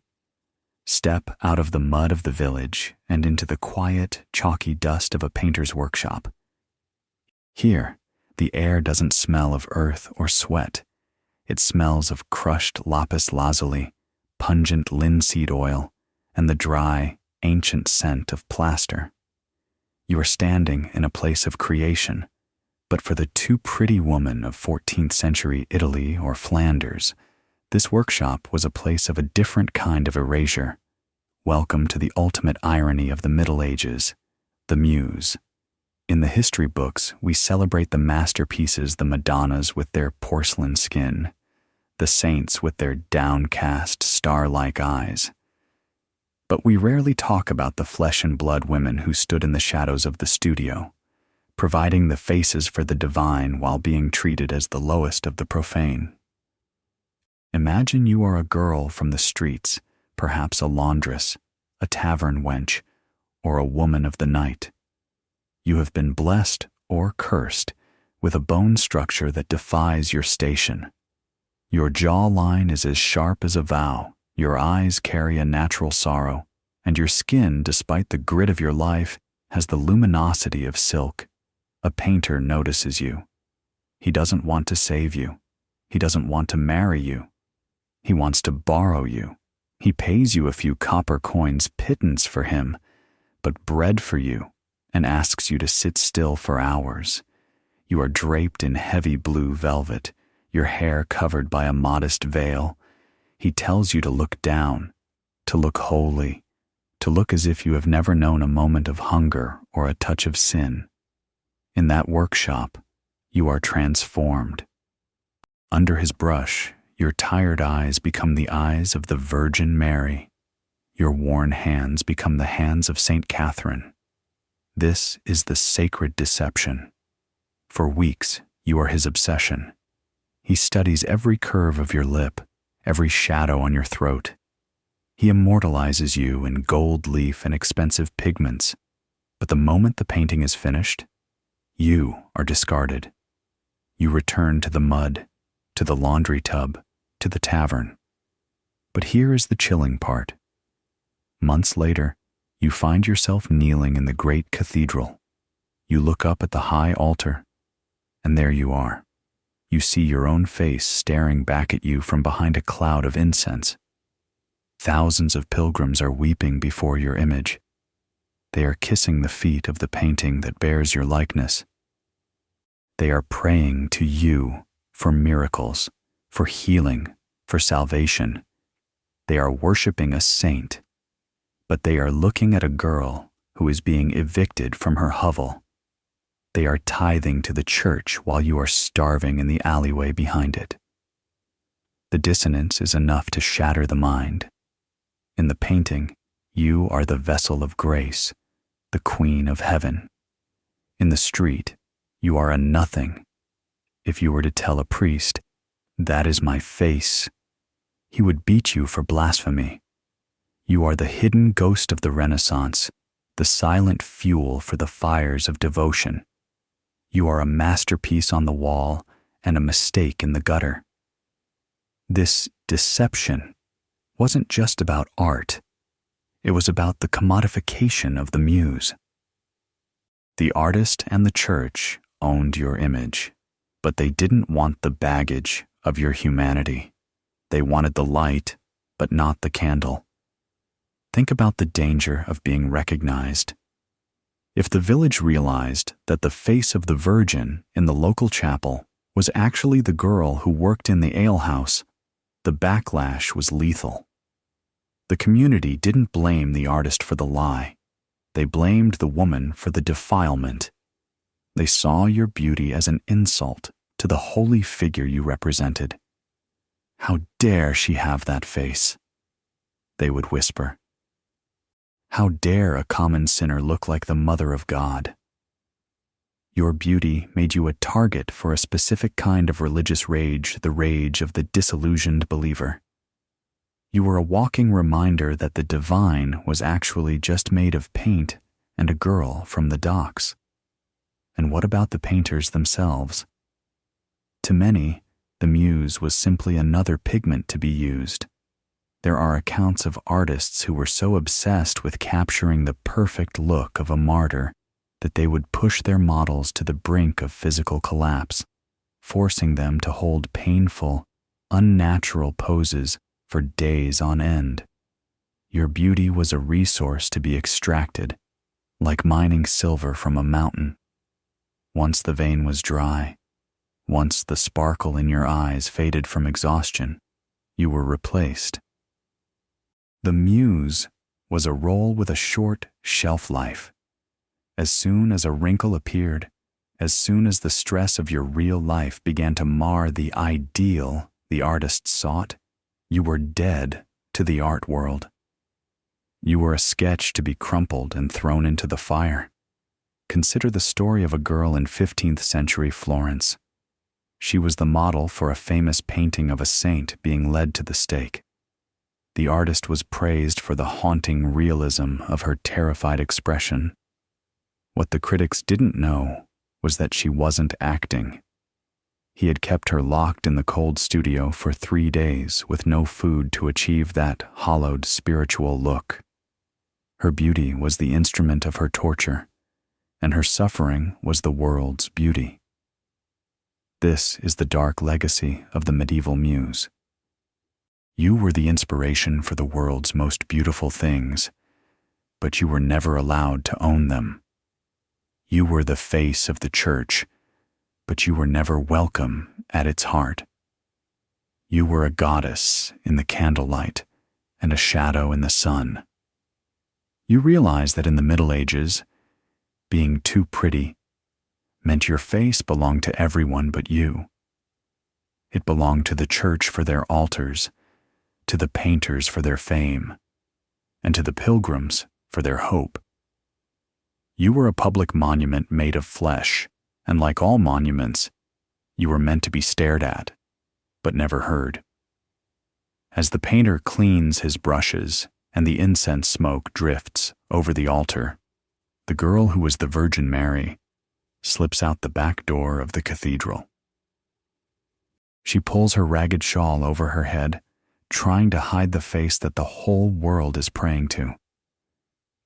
Step out of the mud of the village and into the quiet, chalky dust of a painter's workshop. Here, the air doesn't smell of earth or sweat. It smells of crushed lapis lazuli, pungent linseed oil, and the dry, ancient scent of plaster. You are standing in a place of creation, but for the too pretty woman of 14th century Italy or Flanders, this workshop was a place of a different kind of erasure. Welcome to the ultimate irony of the Middle Ages, the muse. In the history books, we celebrate the masterpieces, the Madonnas with their porcelain skin, the saints with their downcast, star-like eyes. But we rarely talk about the flesh and blood women who stood in the shadows of the studio, providing the faces for the divine while being treated as the lowest of the profane. Imagine you are a girl from the streets, perhaps a laundress, a tavern wench, or a woman of the night. You have been blessed or cursed with a bone structure that defies your station. Your jawline is as sharp as a vow, your eyes carry a natural sorrow, and your skin, despite the grit of your life, has the luminosity of silk. A painter notices you. He doesn't want to save you. He doesn't want to marry you. He wants to borrow you. He pays you a few copper coins pittance for him, but bread for you, and asks you to sit still for hours. You are draped in heavy blue velvet, your hair covered by a modest veil. He tells you to look down, to look holy, to look as if you have never known a moment of hunger or a touch of sin. In that workshop, you are transformed. Under his brush, your tired eyes become the eyes of the Virgin Mary. Your worn hands become the hands of Saint Catherine. This is the sacred deception. For weeks, you are his obsession. He studies every curve of your lip, every shadow on your throat. He immortalizes you in gold leaf and expensive pigments. But the moment the painting is finished, you are discarded. You return to the mud, to the laundry tub, to the tavern. But here is the chilling part. Months later, you find yourself kneeling in the great cathedral. You look up at the high altar, and there you are. You see your own face staring back at you from behind a cloud of incense. Thousands of pilgrims are weeping before your image. They are kissing the feet of the painting that bears your likeness. They are praying to you for miracles, for healing, for salvation. They are worshiping a saint, but they are looking at a girl who is being evicted from her hovel. They are tithing to the church while you are starving in the alleyway behind it. The dissonance is enough to shatter the mind. In the painting, you are the vessel of grace, the queen of heaven. In the street, you are a nothing. If you were to tell a priest, "That is my face," he would beat you for blasphemy. You are the hidden ghost of the Renaissance, the silent fuel for the fires of devotion. You are a masterpiece on the wall and a mistake in the gutter. This deception wasn't just about art. It was about the commodification of the muse. The artist and the church owned your image, but they didn't want the baggage of your humanity. They wanted the light, but not the candle. Think about the danger of being recognized. If the village realized that the face of the Virgin in the local chapel was actually the girl who worked in the alehouse, the backlash was lethal. The community didn't blame the artist for the lie. They blamed the woman for the defilement. They saw your beauty as an insult to the holy figure you represented. "How dare she have that face?" they would whisper. "How dare a common sinner look like the Mother of God?" Your beauty made you a target for a specific kind of religious rage, the rage of the disillusioned believer. You were a walking reminder that the divine was actually just made of paint and a girl from the docks. And what about the painters themselves? To many, the muse was simply another pigment to be used. There are accounts of artists who were so obsessed with capturing the perfect look of a martyr that they would push their models to the brink of physical collapse, forcing them to hold painful, unnatural poses for days on end. Your beauty was a resource to be extracted, like mining silver from a mountain. Once the vein was dry, once the sparkle in your eyes faded from exhaustion, you were replaced. The muse was a role with a short shelf life. As soon as a wrinkle appeared, as soon as the stress of your real life began to mar the ideal the artist sought, you were dead to the art world. You were a sketch to be crumpled and thrown into the fire. Consider the story of a girl in 15th century Florence. She was the model for a famous painting of a saint being led to the stake. The artist was praised for the haunting realism of her terrified expression. What the critics didn't know was that she wasn't acting. He had kept her locked in the cold studio for 3 days with no food to achieve that hollowed spiritual look. Her beauty was the instrument of her torture, and her suffering was the world's beauty. This is the dark legacy of the medieval muse. You were the inspiration for the world's most beautiful things, but you were never allowed to own them. You were the face of the church, but you were never welcome at its heart. You were a goddess in the candlelight and a shadow in the sun. You realize that in the Middle Ages, being too pretty meant your face belonged to everyone but you. It belonged to the church for their altars, to the painters for their fame, and to the pilgrims for their hope. You were a public monument made of flesh, and like all monuments, you were meant to be stared at, but never heard. As the painter cleans his brushes and the incense smoke drifts over the altar, the girl who was the Virgin Mary slips out the back door of the cathedral. She pulls her ragged shawl over her head, trying to hide the face that the whole world is praying to.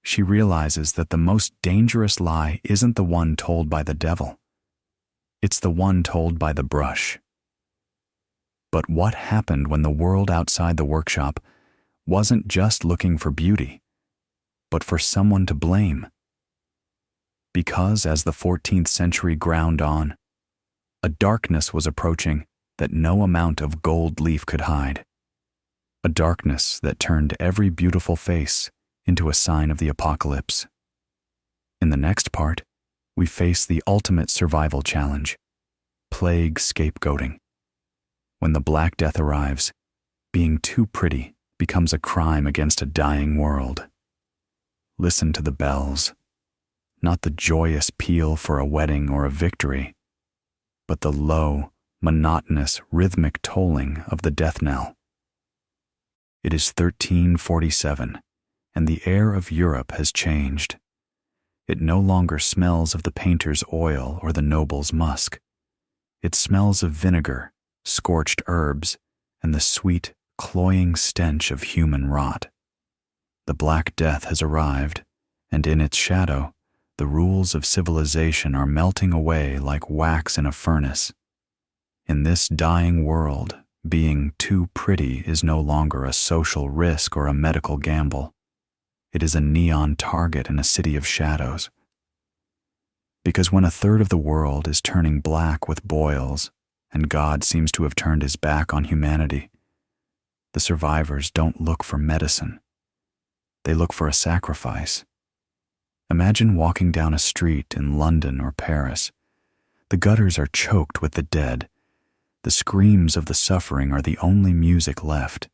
She realizes that the most dangerous lie isn't the one told by the devil. It's the one told by the brush. But what happened when the world outside the workshop wasn't just looking for beauty, but for someone to blame? Because as the 14th century ground on, a darkness was approaching that no amount of gold leaf could hide. A darkness that turned every beautiful face into a sign of the apocalypse. In the next part, we face the ultimate survival challenge, plague scapegoating. When the Black Death arrives, being too pretty becomes a crime against a dying world. Listen to the bells, not the joyous peal for a wedding or a victory, but the low, monotonous, rhythmic tolling of the death knell. It is 1347, and the air of Europe has changed. It no longer smells of the painter's oil or the noble's musk. It smells of vinegar, scorched herbs, and the sweet, cloying stench of human rot. The Black Death has arrived, and in its shadow, the rules of civilization are melting away like wax in a furnace. In this dying world, being too pretty is no longer a social risk or a medical gamble. It is a neon target in a city of shadows. Because when a third of the world is turning black with boils, and God seems to have turned his back on humanity, the survivors don't look for medicine. They look for a sacrifice. Imagine walking down a street in London or Paris. The gutters are choked with the dead. The screams of the suffering are the only music left.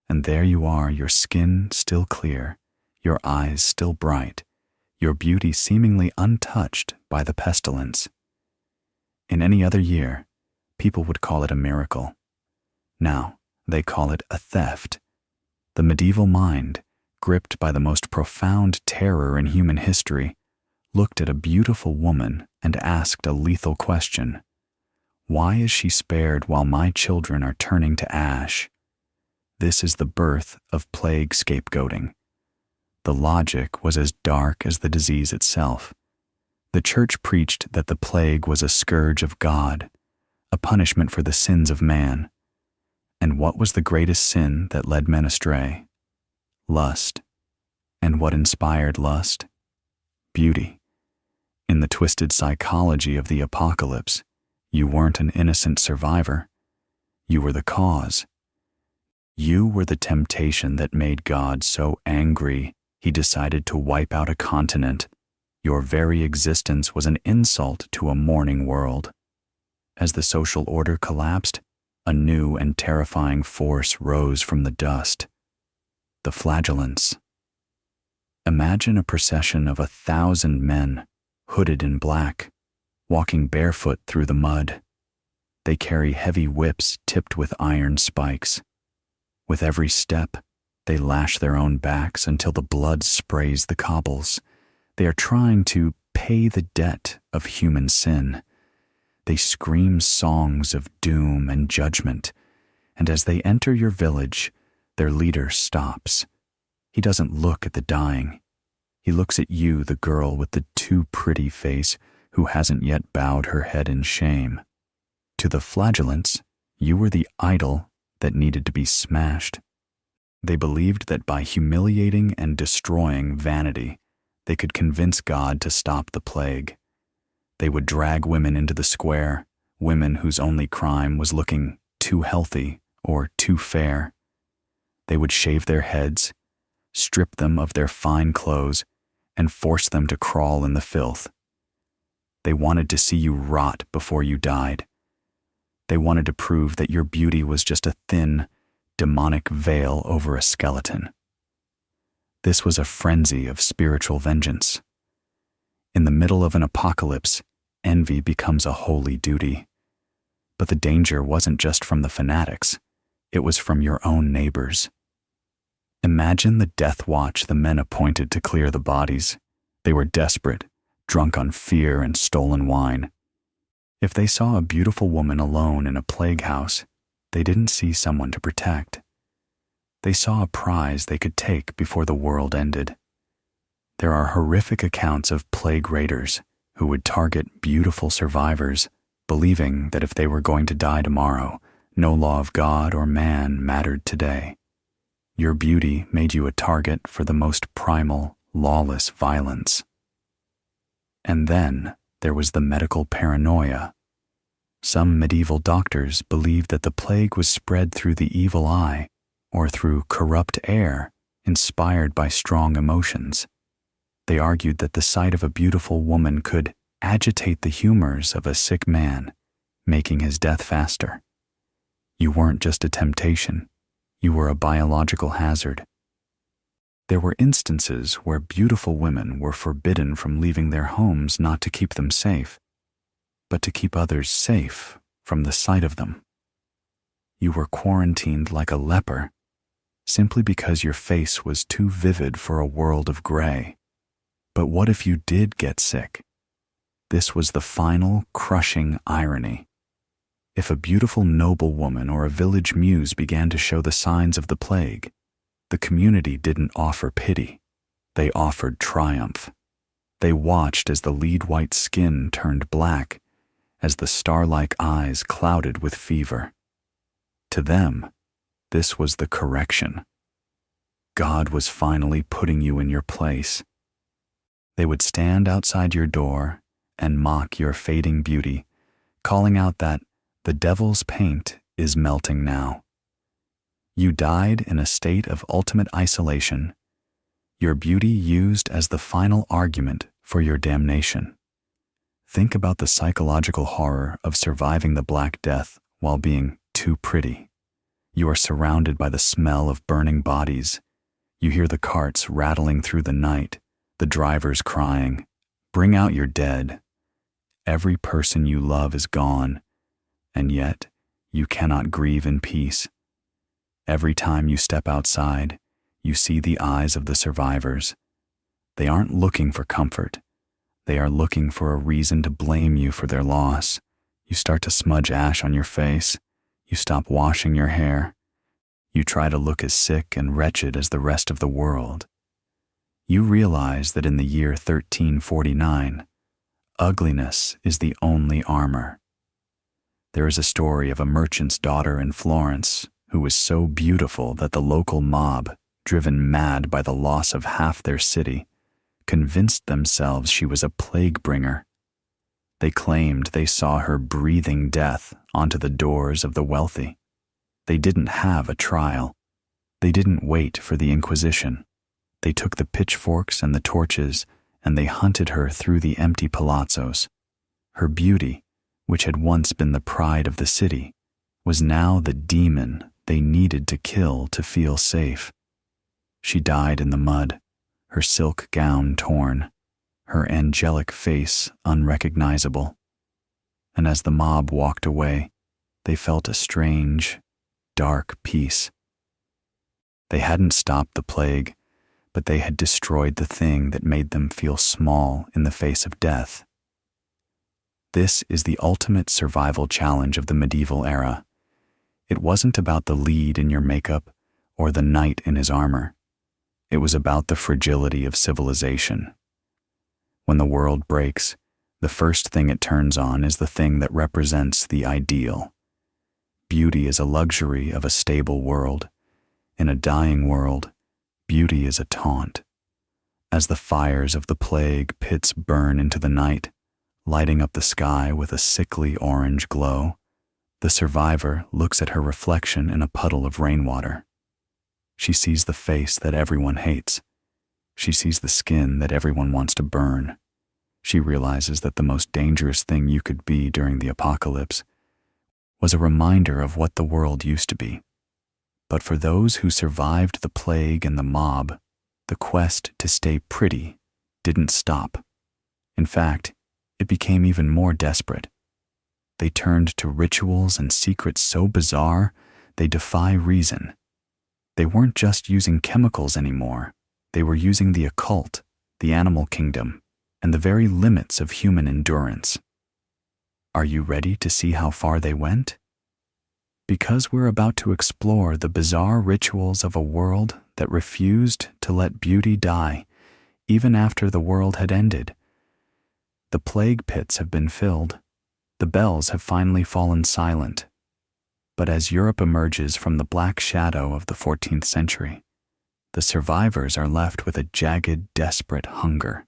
And there you are, your skin still clear, your eyes still bright, your beauty seemingly untouched by the pestilence. In any other year, people would call it a miracle. Now, they call it a theft. The medieval mind, gripped by the most profound terror in human history, looked at a beautiful woman and asked a lethal question. Why is she spared while my children are turning to ash? This is the birth of plague scapegoating. The logic was as dark as the disease itself. The church preached that the plague was a scourge of God, a punishment for the sins of man. And what was the greatest sin that led men astray? Lust. And what inspired lust? Beauty. In the twisted psychology of the apocalypse, you weren't an innocent survivor. You were the cause. You were the temptation that made God so angry he decided to wipe out a continent. Your very existence was an insult to a mourning world. As the social order collapsed, a new and terrifying force rose from the dust. The flagellants. Imagine a procession of 1,000 men, hooded in black, walking barefoot through the mud. They carry heavy whips tipped with iron spikes. With every step, they lash their own backs until the blood sprays the cobbles. They are trying to pay the debt of human sin. They scream songs of doom and judgment, and as they enter your village, their leader stops. He doesn't look at the dying. He looks at you, the girl with the too pretty face, who hasn't yet bowed her head in shame. To the flagellants, you were the idol that needed to be smashed. They believed that by humiliating and destroying vanity, they could convince God to stop the plague. They would drag women into the square, women whose only crime was looking too healthy or too fair. They would shave their heads, strip them of their fine clothes, and force them to crawl in the filth. They wanted to see you rot before you died. They wanted to prove that your beauty was just a thin, demonic veil over a skeleton. This was a frenzy of spiritual vengeance. In the middle of an apocalypse, envy becomes a holy duty. But the danger wasn't just from the fanatics, it was from your own neighbors. Imagine the death watch the men appointed to clear the bodies. They were desperate, drunk on fear and stolen wine. If they saw a beautiful woman alone in a plague house, they didn't see someone to protect. They saw a prize they could take before the world ended. There are horrific accounts of plague raiders who would target beautiful survivors, believing that if they were going to die tomorrow, no law of God or man mattered today. Your beauty made you a target for the most primal, lawless violence. And then there was the medical paranoia. Some medieval doctors believed that the plague was spread through the evil eye or through corrupt air inspired by strong emotions. They argued that the sight of a beautiful woman could agitate the humors of a sick man, making his death faster. You weren't just a temptation, you were a biological hazard. There were instances where beautiful women were forbidden from leaving their homes not to keep them safe, but to keep others safe from the sight of them. You were quarantined like a leper, simply because your face was too vivid for a world of gray. But what if you did get sick? This was the final, crushing irony. If a beautiful noblewoman or a village muse began to show the signs of the plague, the community didn't offer pity. They offered triumph. They watched as the lead-white skin turned black, as the star-like eyes clouded with fever. To them, this was the correction. God was finally putting you in your place. They would stand outside your door and mock your fading beauty, calling out that the devil's paint is melting now. You died in a state of ultimate isolation, your beauty used as the final argument for your damnation. Think about the psychological horror of surviving the Black Death while being too pretty. You are surrounded by the smell of burning bodies. You hear the carts rattling through the night, the drivers crying, "Bring out your dead." Every person you love is gone, and yet you cannot grieve in peace. Every time you step outside, you see the eyes of the survivors. They aren't looking for comfort. They are looking for a reason to blame you for their loss. You start to smudge ash on your face. You stop washing your hair. You try to look as sick and wretched as the rest of the world. You realize that in the year 1349, ugliness is the only armor. There is a story of a merchant's daughter in Florence who was so beautiful that the local mob, driven mad by the loss of half their city, convinced themselves she was a plague bringer. They claimed they saw her breathing death onto the doors of the wealthy. They didn't have a trial. They didn't wait for the Inquisition. They took the pitchforks and the torches, and they hunted her through the empty palazzos. Her beauty, which had once been the pride of the city, was now the demon they needed to kill to feel safe. She died in the mud, her silk gown torn, her angelic face unrecognizable. And as the mob walked away, they felt a strange, dark peace. They hadn't stopped the plague, but they had destroyed the thing that made them feel small in the face of death. This is the ultimate survival challenge of the medieval era. It wasn't about the lead in your makeup or the knight in his armor. It was about the fragility of civilization. When the world breaks, the first thing it turns on is the thing that represents the ideal. Beauty is a luxury of a stable world. In a dying world, beauty is a taunt. As the fires of the plague pits burn into the night, lighting up the sky with a sickly orange glow, the survivor looks at her reflection in a puddle of rainwater. She sees the face that everyone hates. She sees the skin that everyone wants to burn. She realizes that the most dangerous thing you could be during the apocalypse was a reminder of what the world used to be. But for those who survived the plague and the mob, the quest to stay pretty didn't stop. In fact, it became even more desperate. They turned to rituals and secrets so bizarre they defy reason. They weren't just using chemicals anymore. They were using the occult, the animal kingdom, and the very limits of human endurance. Are you ready to see how far they went? Because we're about to explore the bizarre rituals of a world that refused to let beauty die, even after the world had ended. The plague pits have been filled. The bells have finally fallen silent. But as Europe emerges from the black shadow of the 14th century, the survivors are left with a jagged, desperate hunger.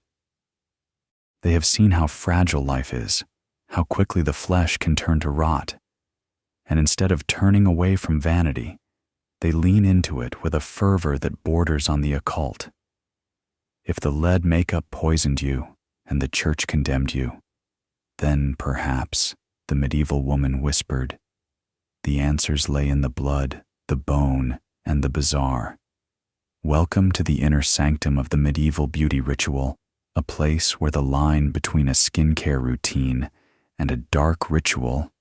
They have seen how fragile life is, how quickly the flesh can turn to rot, and instead of turning away from vanity, they lean into it with a fervor that borders on the occult. If the lead makeup poisoned you and the church condemned you, then perhaps, the medieval woman whispered, the answers lay in the blood, the bone, and the bizarre. Welcome to the inner sanctum of the medieval beauty ritual, a place where the line between a skincare routine and a dark ritual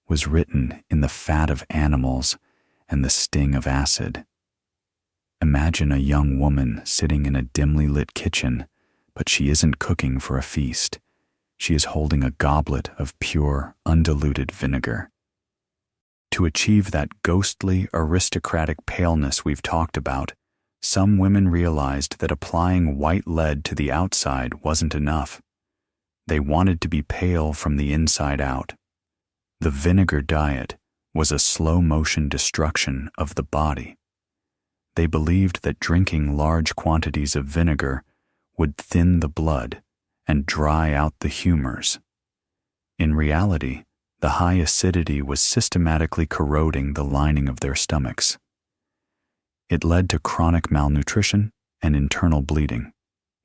was written in the fat of animals and the sting of acid. Imagine a young woman sitting in a dimly lit kitchen, but she isn't cooking for a feast. She is holding a goblet of pure, undiluted vinegar. To achieve that ghostly, aristocratic paleness we've talked about, some women realized that applying white lead to the outside wasn't enough. They wanted to be pale from the inside out. The vinegar diet was a slow-motion destruction of the body. They believed that drinking large quantities of vinegar would thin the blood and dry out the humors. In reality, the high acidity was systematically corroding the lining of their stomachs. It led to chronic malnutrition and internal bleeding,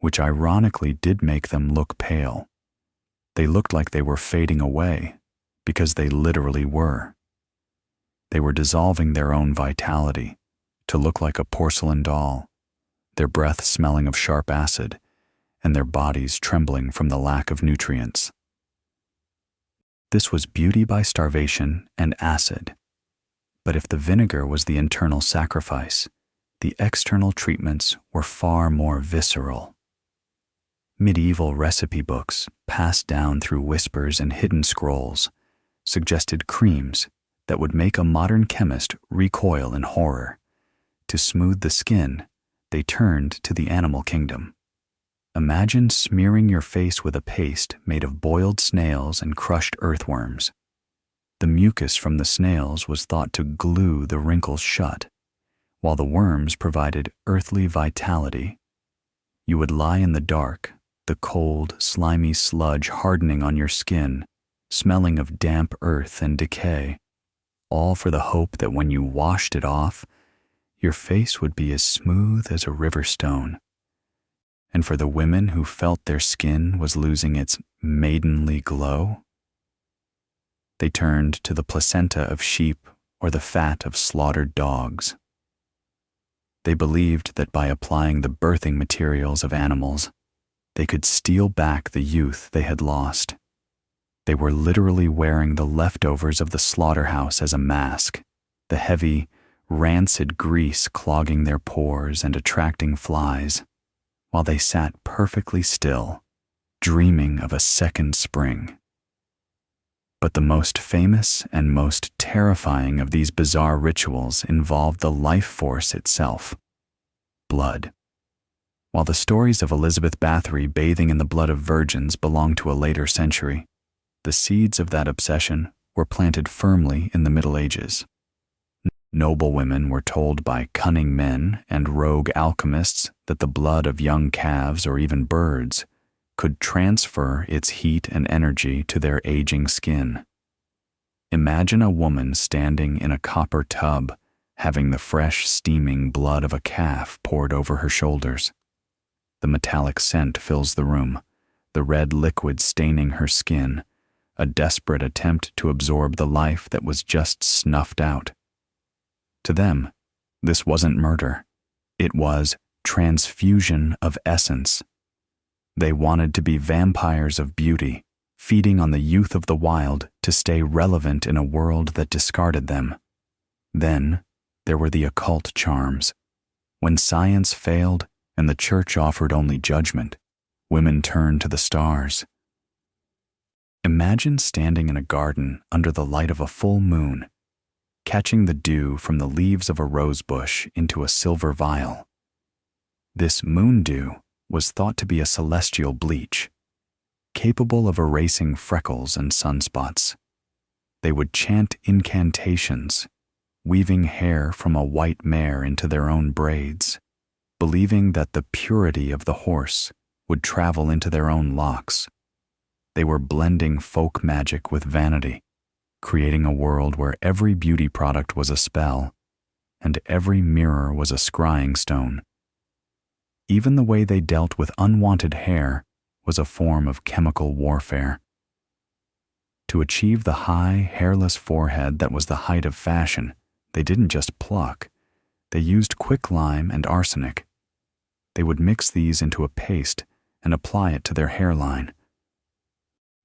which ironically did make them look pale. They looked like they were fading away, because they literally were. They were dissolving their own vitality to look like a porcelain doll, their breath smelling of sharp acid, and their bodies trembling from the lack of nutrients. This was beauty by starvation and acid. But if the vinegar was the internal sacrifice, the external treatments were far more visceral. Medieval recipe books, passed down through whispers and hidden scrolls, suggested creams that would make a modern chemist recoil in horror. To smooth the skin, they turned to the animal kingdom. Imagine smearing your face with a paste made of boiled snails and crushed earthworms. The mucus from the snails was thought to glue the wrinkles shut, while the worms provided earthly vitality. You would lie in the dark, the cold, slimy sludge hardening on your skin, smelling of damp earth and decay, all for the hope that when you washed it off, your face would be as smooth as a river stone. And for the women who felt their skin was losing its maidenly glow, they turned to the placenta of sheep or the fat of slaughtered dogs. They believed that by applying the birthing materials of animals, they could steal back the youth they had lost. They were literally wearing the leftovers of the slaughterhouse as a mask, the heavy, rancid grease clogging their pores and attracting flies, while they sat perfectly still, dreaming of a second spring. But the most famous and most terrifying of these bizarre rituals involved the life force itself, blood. While the stories of Elizabeth Bathory bathing in the blood of virgins belong to a later century, the seeds of that obsession were planted firmly in the Middle Ages. Noble women were told by cunning men and rogue alchemists that the blood of young calves or even birds could transfer its heat and energy to their aging skin. Imagine a woman standing in a copper tub, having the fresh, steaming blood of a calf poured over her shoulders. The metallic scent fills the room, the red liquid staining her skin, a desperate attempt to absorb the life that was just snuffed out. To them, this wasn't murder. It was transfusion of essence. They wanted to be vampires of beauty, feeding on the youth of the wild to stay relevant in a world that discarded them. Then, there were the occult charms. When science failed and the church offered only judgment, women turned to the stars. Imagine standing in a garden under the light of a full moon, catching the dew from the leaves of a rose bush into a silver vial. This moon dew was thought to be a celestial bleach, capable of erasing freckles and sunspots. They would chant incantations, weaving hair from a white mare into their own braids, believing that the purity of the horse would travel into their own locks. They were blending folk magic with vanity, creating a world where every beauty product was a spell and every mirror was a scrying stone. Even the way they dealt with unwanted hair was a form of chemical warfare. To achieve the high, hairless forehead that was the height of fashion, they didn't just pluck. They used quicklime and arsenic. They would mix these into a paste and apply it to their hairline.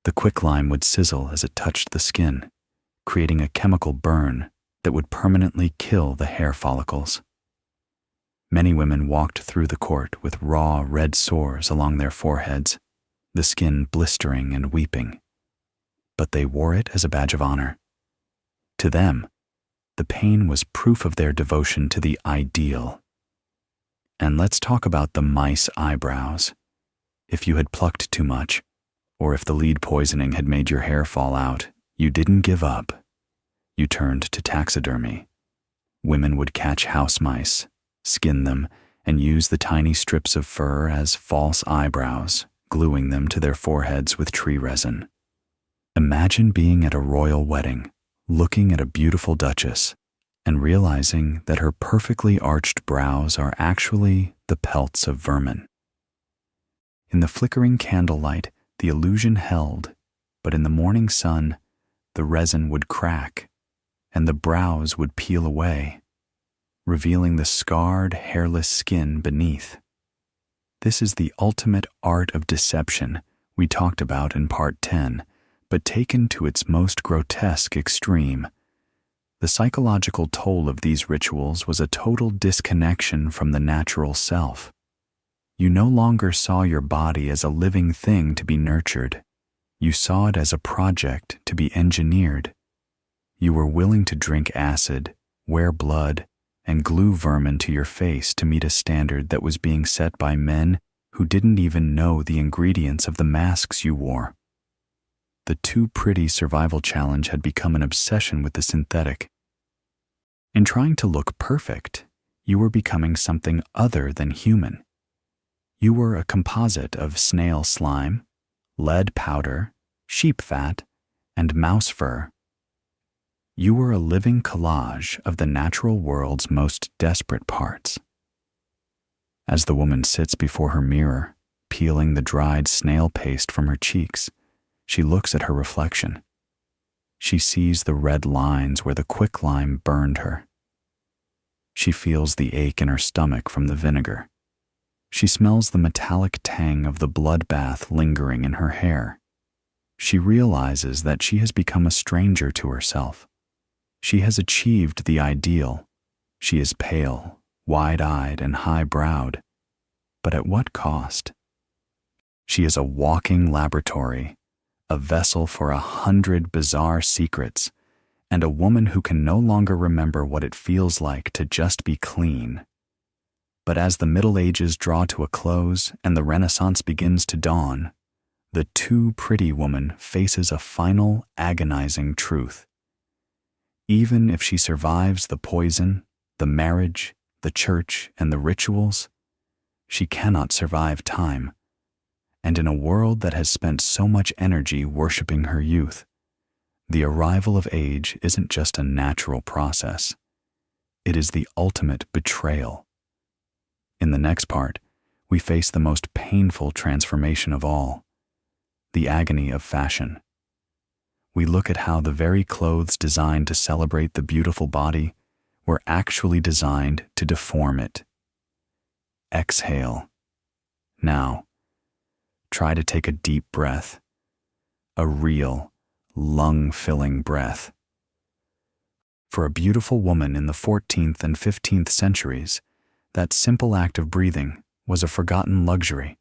The quicklime would sizzle as it touched the skin, creating a chemical burn that would permanently kill the hair follicles. Many women walked through the court with raw red sores along their foreheads, the skin blistering and weeping. But they wore it as a badge of honor. To them, the pain was proof of their devotion to the ideal. And let's talk about the mice eyebrows. If you had plucked too much, or if the lead poisoning had made your hair fall out, you didn't give up. You turned to taxidermy. Women would catch house mice, skin them, and use the tiny strips of fur as false eyebrows, gluing them to their foreheads with tree resin. Imagine being at a royal wedding, looking at a beautiful duchess, and realizing that her perfectly arched brows are actually the pelts of vermin. In the flickering candlelight, the illusion held, but in the morning sun, the resin would crack, and the brows would peel away, revealing the scarred, hairless skin beneath. This is the ultimate art of deception we talked about in Part 10, but taken to its most grotesque extreme. The psychological toll of these rituals was a total disconnection from the natural self. You no longer saw your body as a living thing to be nurtured. You saw it as a project to be engineered. You were willing to drink acid, wear blood, and glue vermin to your face to meet a standard that was being set by men who didn't even know the ingredients of the masks you wore. The too pretty survival challenge had become an obsession with the synthetic. In trying to look perfect, you were becoming something other than human. You were a composite of snail slime, lead powder, sheep fat, and mouse fur. You were a living collage of the natural world's most desperate parts. As the woman sits before her mirror, peeling the dried snail paste from her cheeks, she looks at her reflection. She sees the red lines where the quicklime burned her. She feels the ache in her stomach from the vinegar. She smells the metallic tang of the bloodbath lingering in her hair. She realizes that she has become a stranger to herself. She has achieved the ideal. She is pale, wide-eyed, and high-browed. But at what cost? She is a walking laboratory, a vessel for 100 bizarre secrets, and a woman who can no longer remember what it feels like to just be clean. But as the Middle Ages draw to a close and the Renaissance begins to dawn, the too pretty woman faces a final, agonizing truth. Even if she survives the poison, the marriage, the church, and the rituals, she cannot survive time. And in a world that has spent so much energy worshiping her youth, the arrival of age isn't just a natural process. It is the ultimate betrayal. In the next part, we face the most painful transformation of all, the agony of fashion. We look at how the very clothes designed to celebrate the beautiful body were actually designed to deform it. Exhale. Now, try to take a deep breath, a real, lung-filling breath. For a beautiful woman in the 14th and 15th centuries, that simple act of breathing was a forgotten luxury.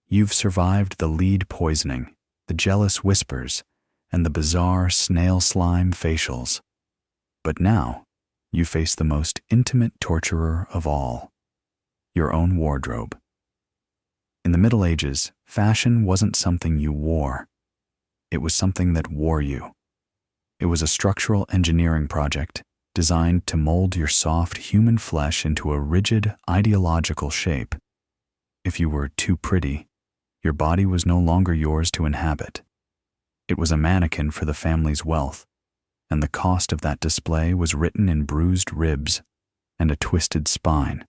You've survived the lead poisoning, the jealous whispers, and the bizarre snail slime facials. But now, you face the most intimate torturer of all, your own wardrobe. In the Middle Ages, fashion wasn't something you wore. It was something that wore you. It was a structural engineering project designed to mold your soft human flesh into a rigid, ideological shape. If you were too pretty, your body was no longer yours to inhabit. It was a mannequin for the family's wealth, and the cost of that display was written in bruised ribs and a twisted spine.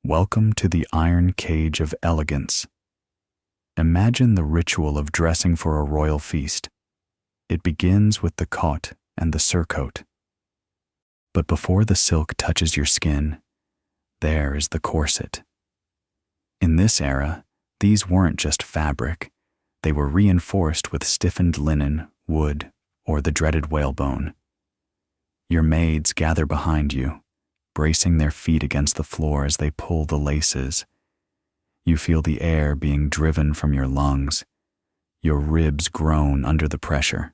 Welcome to the iron cage of elegance. Imagine the ritual of dressing for a royal feast. It begins with the cotte and the surcoat. But before the silk touches your skin, there is the corset. In this era, these weren't just fabric. They were reinforced with stiffened linen, wood, or the dreaded whalebone. Your maids gather behind you, bracing their feet against the floor as they pull the laces. You feel the air being driven from your lungs. Your ribs groan under the pressure.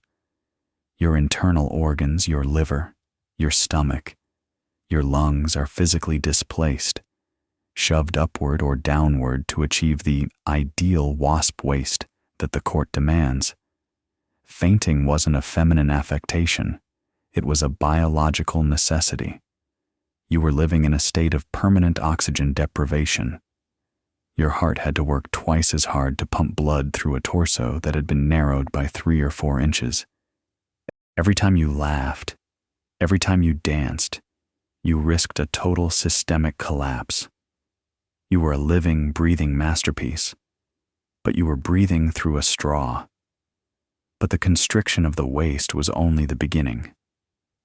Your internal organs, your liver, your stomach, your lungs are physically displaced, shoved upward or downward to achieve the ideal wasp waist that the court demands. Fainting wasn't a feminine affectation. It was a biological necessity. You were living in a state of permanent oxygen deprivation. Your heart had to work twice as hard to pump blood through a torso that had been narrowed by 3 or 4 inches. Every time you laughed, every time you danced, you risked a total systemic collapse. You were a living, breathing masterpiece, but you were breathing through a straw. But the constriction of the waist was only the beginning.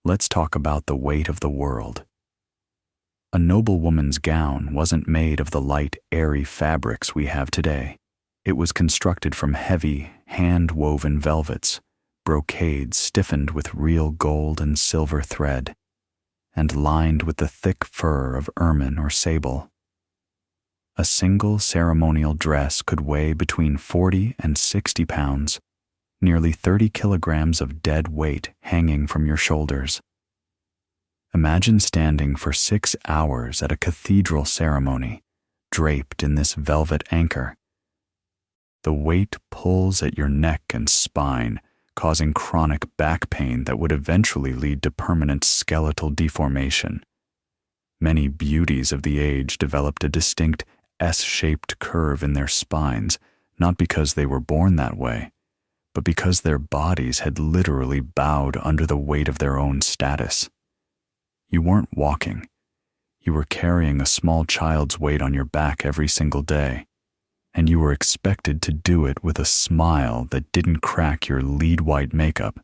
Let's talk about the weight of the world. A noblewoman's gown wasn't made of the light, airy fabrics we have today. It was constructed from heavy, hand-woven velvets, brocades stiffened with real gold and silver thread, and lined with the thick fur of ermine or sable. A single ceremonial dress could weigh between 40 and 60 pounds, nearly 30 kilograms of dead weight hanging from your shoulders. Imagine standing for 6 hours at a cathedral ceremony, draped in this velvet anchor. The weight pulls at your neck and spine, causing chronic back pain that would eventually lead to permanent skeletal deformation. Many beauties of the age developed a distinct S-shaped curve in their spines, not because they were born that way, but because their bodies had literally bowed under the weight of their own status. You weren't walking. You were carrying a small child's weight on your back every single day, and you were expected to do it with a smile that didn't crack your lead-white makeup.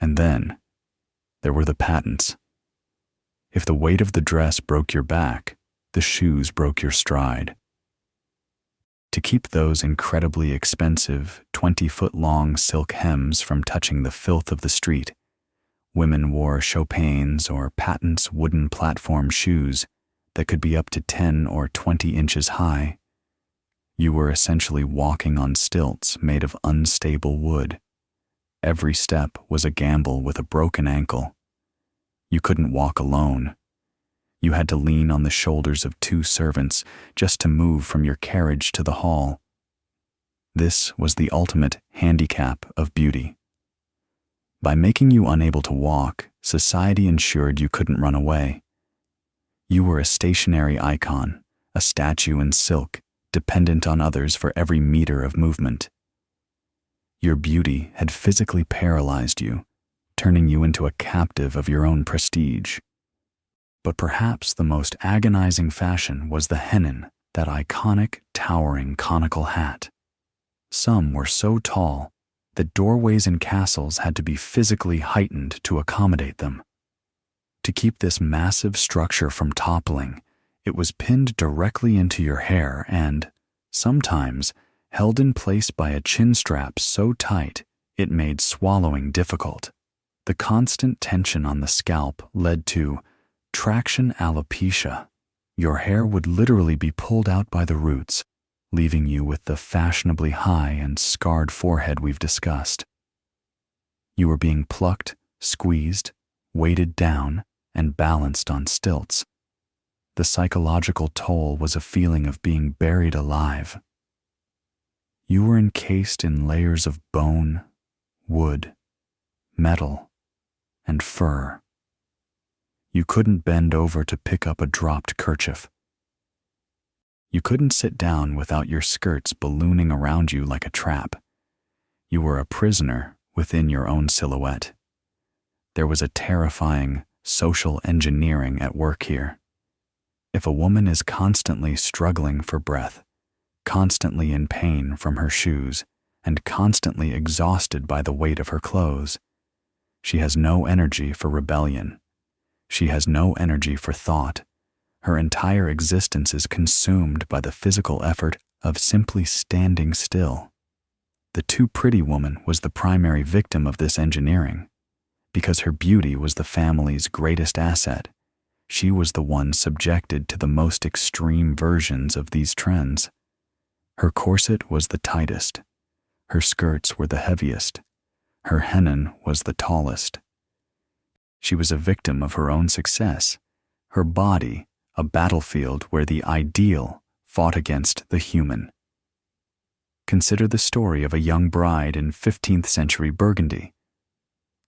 And then, there were the patents. If the weight of the dress broke your back, the shoes broke your stride. To keep those incredibly expensive, 20-foot-long silk hems from touching the filth of the street, women wore Chopin's or Patent's wooden platform shoes that could be up to 10 or 20 inches high. You were essentially walking on stilts made of unstable wood. Every step was a gamble with a broken ankle. You couldn't walk alone. You had to lean on the shoulders of 2 servants just to move from your carriage to the hall. This was the ultimate handicap of beauty. By making you unable to walk, society ensured you couldn't run away. You were a stationary icon, a statue in silk, dependent on others for every meter of movement. Your beauty had physically paralyzed you, turning you into a captive of your own prestige. But perhaps the most agonizing fashion was the hennin, that iconic, towering conical hat. Some were so tall that doorways in castles had to be physically heightened to accommodate them. To keep this massive structure from toppling, it was pinned directly into your hair and, sometimes, held in place by a chin strap so tight it made swallowing difficult. The constant tension on the scalp led to traction alopecia. Your hair would literally be pulled out by the roots, leaving you with the fashionably high and scarred forehead we've discussed. You were being plucked, squeezed, weighted down, and balanced on stilts. The psychological toll was a feeling of being buried alive. You were encased in layers of bone, wood, metal, and fur. You couldn't bend over to pick up a dropped kerchief. You couldn't sit down without your skirts ballooning around you like a trap. You were a prisoner within your own silhouette. There was a terrifying social engineering at work here. If a woman is constantly struggling for breath, constantly in pain from her shoes, and constantly exhausted by the weight of her clothes, she has no energy for rebellion. She has no energy for thought. Her entire existence is consumed by the physical effort of simply standing still. The too pretty woman was the primary victim of this engineering. Because her beauty was the family's greatest asset, she was the one subjected to the most extreme versions of these trends. Her corset was the tightest. Her skirts were the heaviest. Her hennin was the tallest. She was a victim of her own success, her body a battlefield where the ideal fought against the human. Consider the story of a young bride in 15th century Burgundy.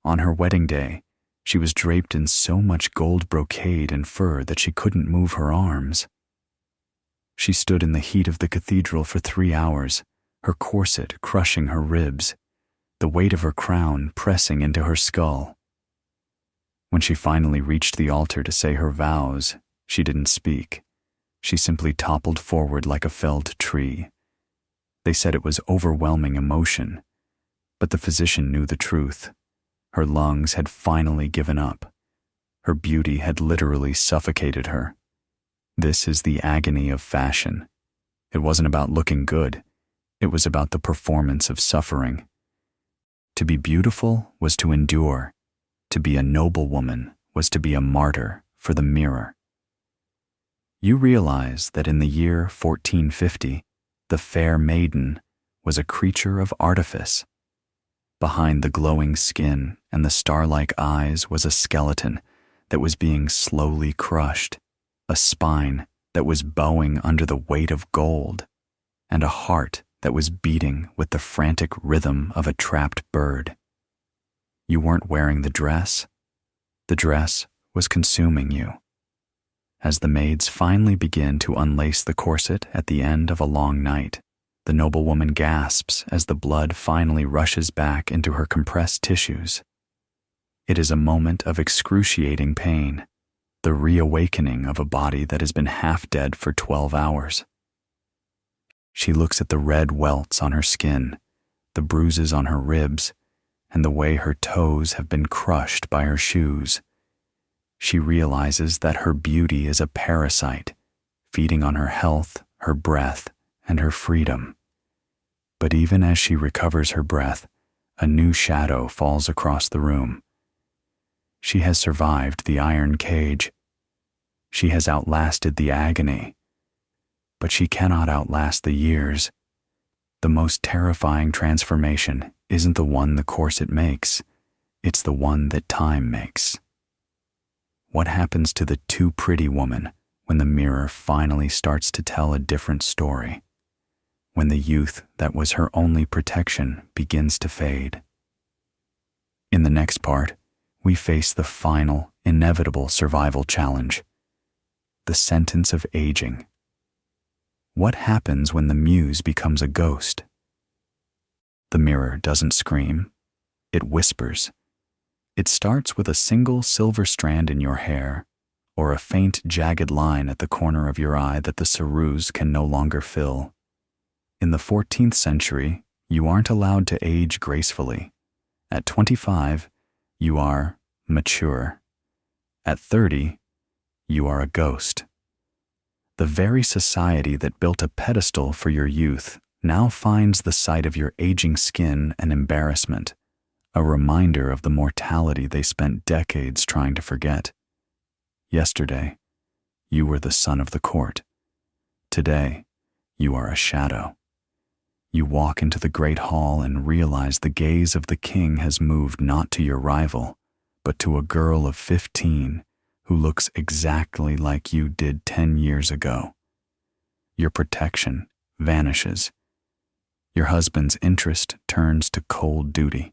On her wedding day, she was draped in so much gold brocade and fur that she couldn't move her arms. She stood in the heat of the cathedral for 3 hours, her corset crushing her ribs, the weight of her crown pressing into her skull. When she finally reached the altar to say her vows, she didn't speak. She simply toppled forward like a felled tree. They said it was overwhelming emotion, but the physician knew the truth. Her lungs had finally given up. Her beauty had literally suffocated her. This is the agony of fashion. It wasn't about looking good. It was about the performance of suffering. To be beautiful was to endure. To be a noble woman was to be a martyr for the mirror. You realize that in the year 1450, the fair maiden was a creature of artifice. Behind the glowing skin and the star-like eyes was a skeleton that was being slowly crushed, a spine that was bowing under the weight of gold, and a heart that was beating with the frantic rhythm of a trapped bird. You weren't wearing the dress. The dress was consuming you. As the maids finally begin to unlace the corset at the end of a long night, the noblewoman gasps as the blood finally rushes back into her compressed tissues. It is a moment of excruciating pain, the reawakening of a body that has been half dead for 12 hours. She looks at the red welts on her skin, the bruises on her ribs, and the way her toes have been crushed by her shoes. She realizes that her beauty is a parasite, feeding on her health, her breath, and her freedom. But even as she recovers her breath, a new shadow falls across the room. She has survived the iron cage. She has outlasted the agony. But she cannot outlast the years. The most terrifying transformation isn't the one the corset makes, it's the one that time makes. What happens to the too pretty woman when the mirror finally starts to tell a different story? When the youth that was her only protection begins to fade? In the next part, we face the final, inevitable survival challenge, the sentence of aging. What happens when the muse becomes a ghost? The mirror doesn't scream, it whispers. It starts with a single silver strand in your hair, or a faint jagged line at the corner of your eye that the ceruse can no longer fill. In the 14th century, you aren't allowed to age gracefully. At 25, you are mature. At 30, you are a ghost. The very society that built a pedestal for your youth now finds the sight of your aging skin an embarrassment, a reminder of the mortality they spent decades trying to forget. Yesterday, you were the son of the court. Today, You are a shadow. You walk into the great hall and realize the gaze of the king has moved not to your rival, but to a girl of 15 who looks exactly like you did 10 years ago. Your protection vanishes. Your husband's interest turns to cold duty.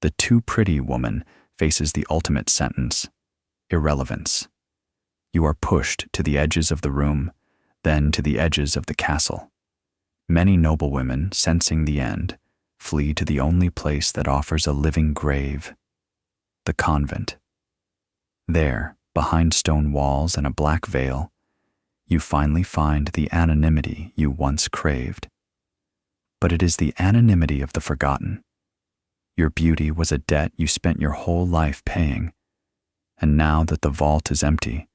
The too pretty woman faces the ultimate sentence: irrelevance. You are pushed to the edges of the room, then to the edges of the castle. Many noble women, sensing the end, flee to the only place that offers a living grave: the convent. There, behind stone walls and a black veil, you finally find the anonymity you once craved. But it is the anonymity of the forgotten. Your beauty was a debt you spent your whole life paying, and now that the vault is empty,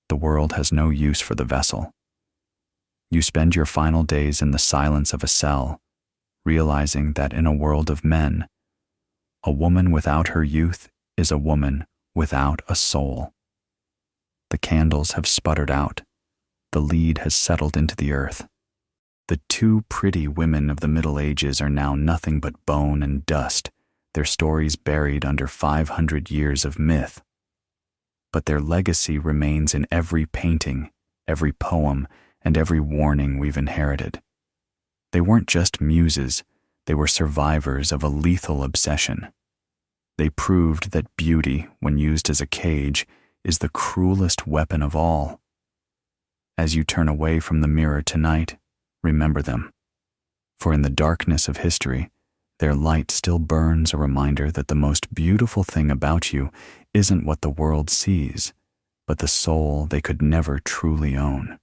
the world has no use for the vessel. You spend your final days in the silence of a cell, realizing that in a world of men, a woman without her youth is a woman without a soul. The candles have sputtered out. The lead has settled into the earth. The too pretty women of the Middle Ages are now nothing but bone and dust, their stories buried under 500 years of myth. But their legacy remains in every painting, every poem, and every warning we've inherited. They weren't just muses, they were survivors of a lethal obsession. They proved that beauty, when used as a cage, is the cruelest weapon of all. As you turn away from the mirror tonight, remember them. For in the darkness of history, their light still burns a reminder that the most beautiful thing about you isn't what the world sees, but the soul they could never truly own.